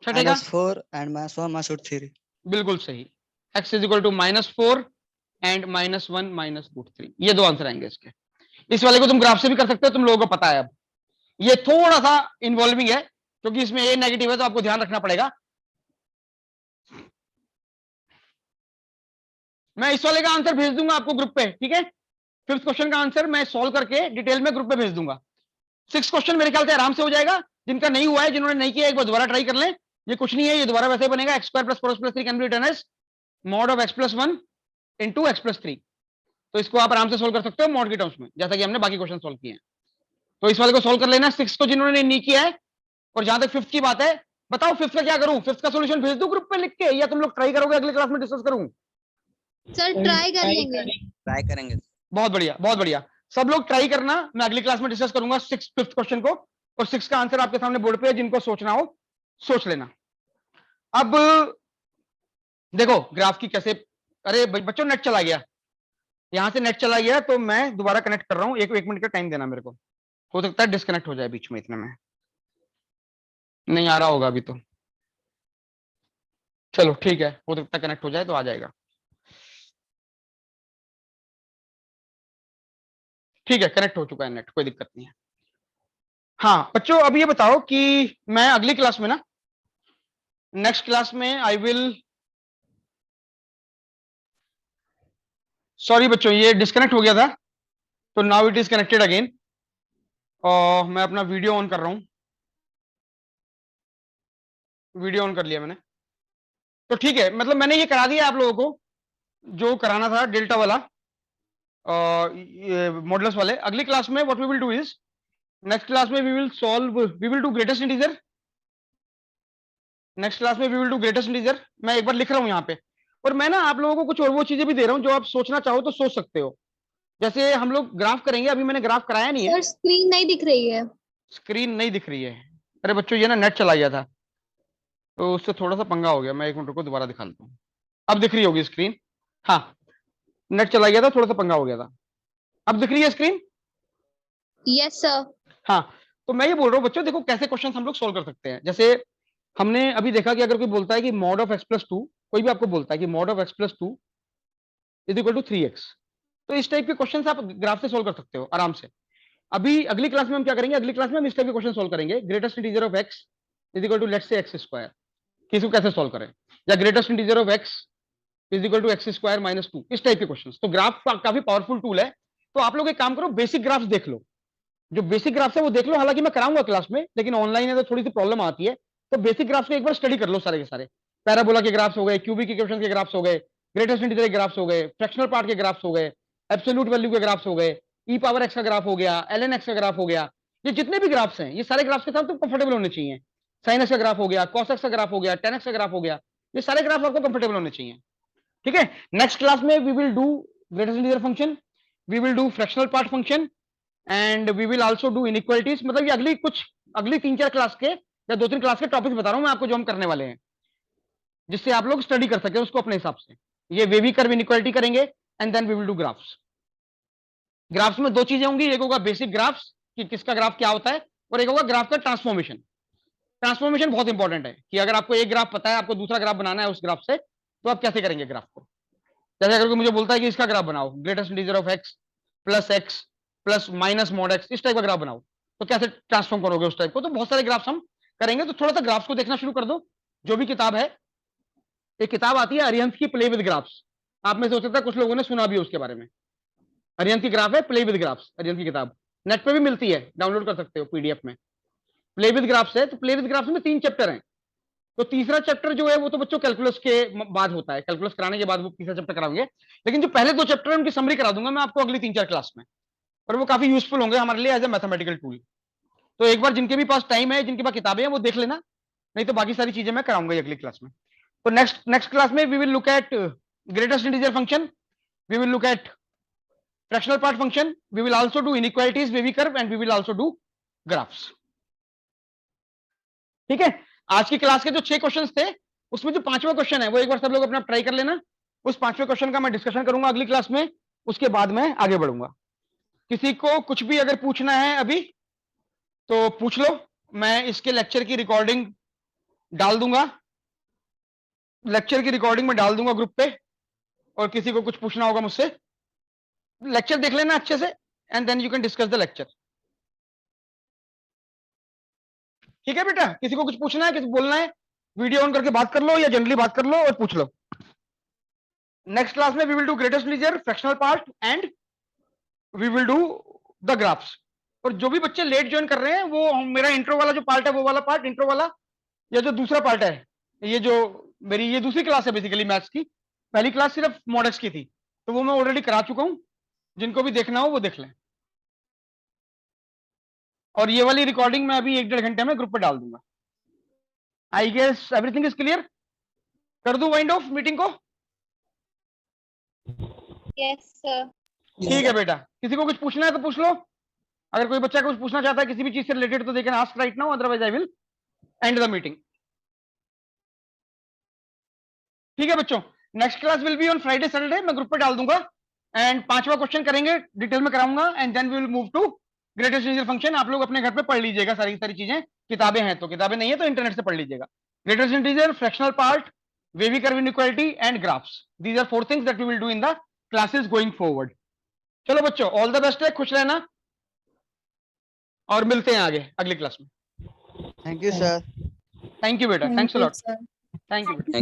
[SPEAKER 1] छठे का?
[SPEAKER 8] -4 and -1 -3।
[SPEAKER 1] बिल्कुल सही, x = -4 एंड -1 - √3। ये दो आंसर आएंगे इसके। इस वाले को तुम ग्राफ से भी कर सकते हो, तुम लोगों को पता है। अब ये थोड़ा सा इन्वॉल्विंग है क्योंकि इसमें a नेगेटिव है, तो आपको ध्यान रखना पड़ेगा। मैं इस वाले का आंसर भेज दूंगा आपको ग्रुप पे, ठीक है? फिफ्थ क्वेश्चन का आंसर मैं सॉल्व करके डिटेल में ग्रुप पे भेज दूंगा। सिक्स क्वेश्चन मेरे ख्याल से आराम से हो जाएगा। जिनका नहीं हुआ है, जिन्होंने नहीं किया, एक बार दोबारा ट्राई कर लें। ये कुछ नहीं है, ये दोबारा वैसे ही बनेगा, x² + 4x + 3 can be written as mod of x + 1 into x + 3। तो इसको आप आराम से सोल्व कर सकते हो मॉड के टर्म्स में, जैसा कि हमने बाकी क्वेश्चन सोल्व किए हैं। तो इस वाले को सोल्व कर लेना, सिक्स को जिन्होंने नहीं किया है। और जहां तक फिफ्थ की बात है, बताओ फिफ्थ का क्या करूं? फिफ्थ का सोल्यूशन भेज दूं ग्रुप पे लिख के, या तुम लोग ट्राई करोगे अगली क्लास में डिस्कस करूं?
[SPEAKER 5] सर ट्राई कर लेंगे।
[SPEAKER 8] ट्राई करेंगे।
[SPEAKER 1] बहुत बढ़िया, बहुत बढ़िया। सब लोग ट्राई करना, मैं अगली क्लास में डिस्कस करूंगा फिफ्थ क्वेश्चन को। और सिक्स का आंसर आपके सामने बोर्ड पे है, जिनको सोचना हो सोच लेना। अब देखो ग्राफ की कैसे, अरे बच्चों नेट चला गया, यहां से नेट चला गया, तो मैं दोबारा कनेक्ट कर रहा हूं। एक मिनट का टाइम देना मेरे को, हो सकता है डिस्कनेक्ट हो जाए बीच में, इतने में नहीं आ रहा होगा अभी तो। चलो ठीक है, हो सकता है कनेक्ट हो जाए तो आ जाएगा। ठीक है, कनेक्ट हो चुका है नेट, कोई दिक्कत नहीं है। हाँ बच्चों, अब ये बताओ कि मैं अगली क्लास में ना, नेक्स्ट क्लास में आई विल, सॉरी बच्चों ये डिस्कनेक्ट हो गया था, तो now it is connected again. और मैं अपना वीडियो ऑन कर रहा हूं, वीडियो ऑन कर लिया मैंने। तो ठीक है, मतलब मैंने ये करा दिया आप लोगों को जो कराना था, डेल्टा वाला मॉडुलस वाले। अगली क्लास में what we will do is, next class में we will do greatest integer. Next class में we will do greatest integer. मैं एक बार लिख रहा हूं यहाँ पे, और मैं ना आप लोगों को कुछ और वो चीजें भी दे रहा हूं जो आप सोचना चाहो तो सोच सकते हो। जैसे हम लोग ग्राफ करेंगे, अभी मैंने ग्राफ कराया नहीं है।
[SPEAKER 5] सर स्क्रीन नहीं दिख रही है।
[SPEAKER 1] स्क्रीन नहीं दिख रही है? अरे बच्चों ये ना नेट चला गया था, तो उससे थोड़ा सा पंगा हो गया। मैं एक मिनट को दोबारा दिखा देता हूँ, अब दिख रही होगी स्क्रीन। हाँ, नेट चला गया था, थोड़ा सा पंगा हो गया था। अब दिख रही है स्क्रीन?
[SPEAKER 5] Yes sir.
[SPEAKER 1] हाँ, तो मैं ये बोल रहा हूँ बच्चों, देखो कैसे क्वेश्चन हम लोग सोल्व कर सकते हैं। जैसे हमने अभी देखा कि अगर कोई बोलता है कि mod of x + 2, कोई भी आपको बोलता है कि mod of x + 2 = 3x, तो इस टाइप के क्वेश्चन आप ग्राफ से सोल्व कर सकते हो आराम से। अभी अगली क्लास में हम क्या करेंगे, अगली क्लास में हम इस टाइप के क्वेश्चन सोल्व करेंगे। Greatest integer of x let's say x², इसको कैसे सोल्व करें, या greatest integer of x x² - 2, इस टाइप के क्वेश्चंस। तो ग्राफ काफी पावरफुल टूल है। तो आप लोग एक काम करो, बेसिक ग्राफ्स देख लो, जो बेसिक ग्राफ्स है वो देख लो। हालांकि मैं कराऊंगा क्लास में, लेकिन ऑनलाइन है तो थोड़ी सी प्रॉब्लम आती है। तो बेसिक ग्राफ्स को एक बार स्टडी कर लो, सारे के सारे। पैराबोला के ग्राफ्स हो गए, क्यूबिक इक्वेशन के ग्राफ्स हो गए, ग्रेटेस्ट इंटीजर के ग्राफ्स हो गए, फ्रैक्शनल पार्ट के ग्राफ्स हो गए, एब्सोल्यूट वैल्यू के ग्राफ्स हो गए, e⁻x का ग्राफ हो गया, ln x का ग्राफ हो गया। ये जितने भी ग्राफ्स हैं, ये सारे ग्राफ्स के साथ तुम कंफर्टेबल होने चाहिए। sin x का ग्राफ हो गया, cos x का ग्राफ हो गया, tan x का ग्राफ हो गया, ये सारे ग्राफ आपको कंफर्टेबल होने चाहिए। ठीक है, नेक्स्ट क्लास में we will do greatest integer function, we will do fractional part function, and we will also do inequalities. मतलब ये अगली 3-4 क्लास के या 2-3 क्लास के टॉपिक्स बता रहा हूं मैं आपको, जो हम करने वाले हैं, जिससे आप लोग स्टडी कर सके उसको अपने हिसाब से। ये वेवी कर्व इनइक्वालिटी करेंगे, and then we will do graphs. Graphs में दो चीजें होंगी, एक होगा बेसिक ग्राफ्स कि किसका ग्राफ क्या होता है, और एक होगा ग्राफ का ट्रांसफॉर्मेशन। ट्रांसफॉर्मेशन बहुत इंपॉर्टेंट है कि अगर आपको एक ग्राफ पता है, आपको दूसरा ग्राफ बनाना है उस ग्राफ से, तो आप कैसे करेंगे ग्राफ को। जैसे अगर कोई मुझे बोलता है कि इसका ग्राफ बनाओ, greatest integer of x plus minus mod x, इस टाइप का ग्राफ बनाओ, तो कैसे ट्रांसफॉर्म करोगे उस टाइप को। तो बहुत सारे ग्राफ्स हम करेंगे, तो थोड़ा सा ग्राफ्स को देखना शुरू कर दो। जो भी किताब है, एक किताब आती है अरिहंत की, प्ले विद ग्राफ्स। आप में से हो सकता है कुछ लोगों ने सुना भी उसके बारे में। अरिहंत की ग्राफ है, प्ले विद ग्राफ्स, अरिहंत की किताब नेट पे भी मिलती है, डाउनलोड कर सकते हो पीडीएफ में। प्ले विद ग्राफ्स है, तो प्ले विद ग्राफ्स में 3 चैप्टर हैं। तो तीसरा चैप्टर जो है वो तो बच्चों कैलकुलस के बाद होता है, कैलकुलस कराने के बाद वो तीसरा चैप्टर कराएंगे। लेकिन जो पहले 2 चैप्टर है उनकी समरी करा दूंगा मैं आपको अगली 3-4 क्लास में, और वो काफी यूजफुल होंगे हमारे लिए एज ए मैथमेटिकल टूल। तो एक बार जिनके भी पास टाइम है, जिनके पास किताबें हैं, वो देख लेना, नहीं तो बाकी सारी चीजें मैं कराऊंगा अगली क्लास में। तो नेक्स्ट क्लास में we will look at greatest integer function, we will look at fractional part function, we will also do inequalities, wavy curve, and we will also do graphs. ठीक है, आज की क्लास के जो 6 questions थे, उसमें जो 5वां क्वेश्चन है वो एक बार सब लोग अपना ट्राई कर लेना। उस 5वें क्वेश्चन का मैं डिस्कशन करूंगा अगली क्लास में, उसके बाद मैं आगे बढ़ूंगा। किसी को कुछ भी अगर पूछना है अभी तो पूछ लो, मैं इसके लेक्चर की रिकॉर्डिंग डाल दूंगा, लेक्चर की रिकॉर्डिंग में डाल दूंगा ग्रुप पे, और किसी को कुछ पूछना होगा मुझसे, लेक्चर देख लेना अच्छे से, and then you can discuss the lecture. ठीक है बेटा, किसी को कुछ पूछना है, किसी बोलना है, वीडियो ऑन करके बात कर लो या जनरली बात कर लो और पूछ लो। नेक्स्ट क्लास में we will do greatest integer, fractional part, and we will do the graphs. और जो भी बच्चे लेट ज्वाइन कर रहे हैं, वो मेरा इंट्रो वाला जो पार्ट है, वो वाला पार्ट, इंट्रो वाला, या जो दूसरा पार्ट है, ये जो मेरी ये दूसरी क्लास है बेसिकली मैथ्स की, पहली क्लास सिर्फ मॉडल्स की थी, तो वो मैं ऑलरेडी करा चुका हूं। जिनको भी देखना हो वो देख लें, और ये वाली रिकॉर्डिंग मैं अभी 1-1.5 घंटे में ग्रुप पे डाल दूंगा। I guess everything is clear. कर दूं वाइंड ऑफ मीटिंग को?
[SPEAKER 5] Yes sir.
[SPEAKER 1] ठीक है बेटा, किसी को कुछ पूछना है तो पूछ लो। अगर कोई बच्चा कुछ पूछना चाहता है किसी भी चीज से रिलेटेड, तो they can ask right now, otherwise I will and the meeting. ठीक है बच्चों, next class will be on Friday Saturday, मैं ग्रुप पे डाल दूंगा, एंड 5वां क्वेश्चन करेंगे, डिटेल में कराऊंगा, and then we will move to greatest integer function. आप लोग अपने घर पे पढ़ लीजिएगा सारी चीजें, किताबें हैं तो, किताबें नहीं है तो इंटरनेट से पढ़ लीजिएगा। Greatest integer, fractional part, wavy curve inequality, and graphs, these are 4 things that we will do in the classes going forward. चलो बच्चों, ऑल द बेस्ट है, खुश रहना, और मिलते हैं आगे अगली क्लास में।
[SPEAKER 11] Thank you sir.
[SPEAKER 1] Thank you बेटा, thanks a lot, thank you बेटा।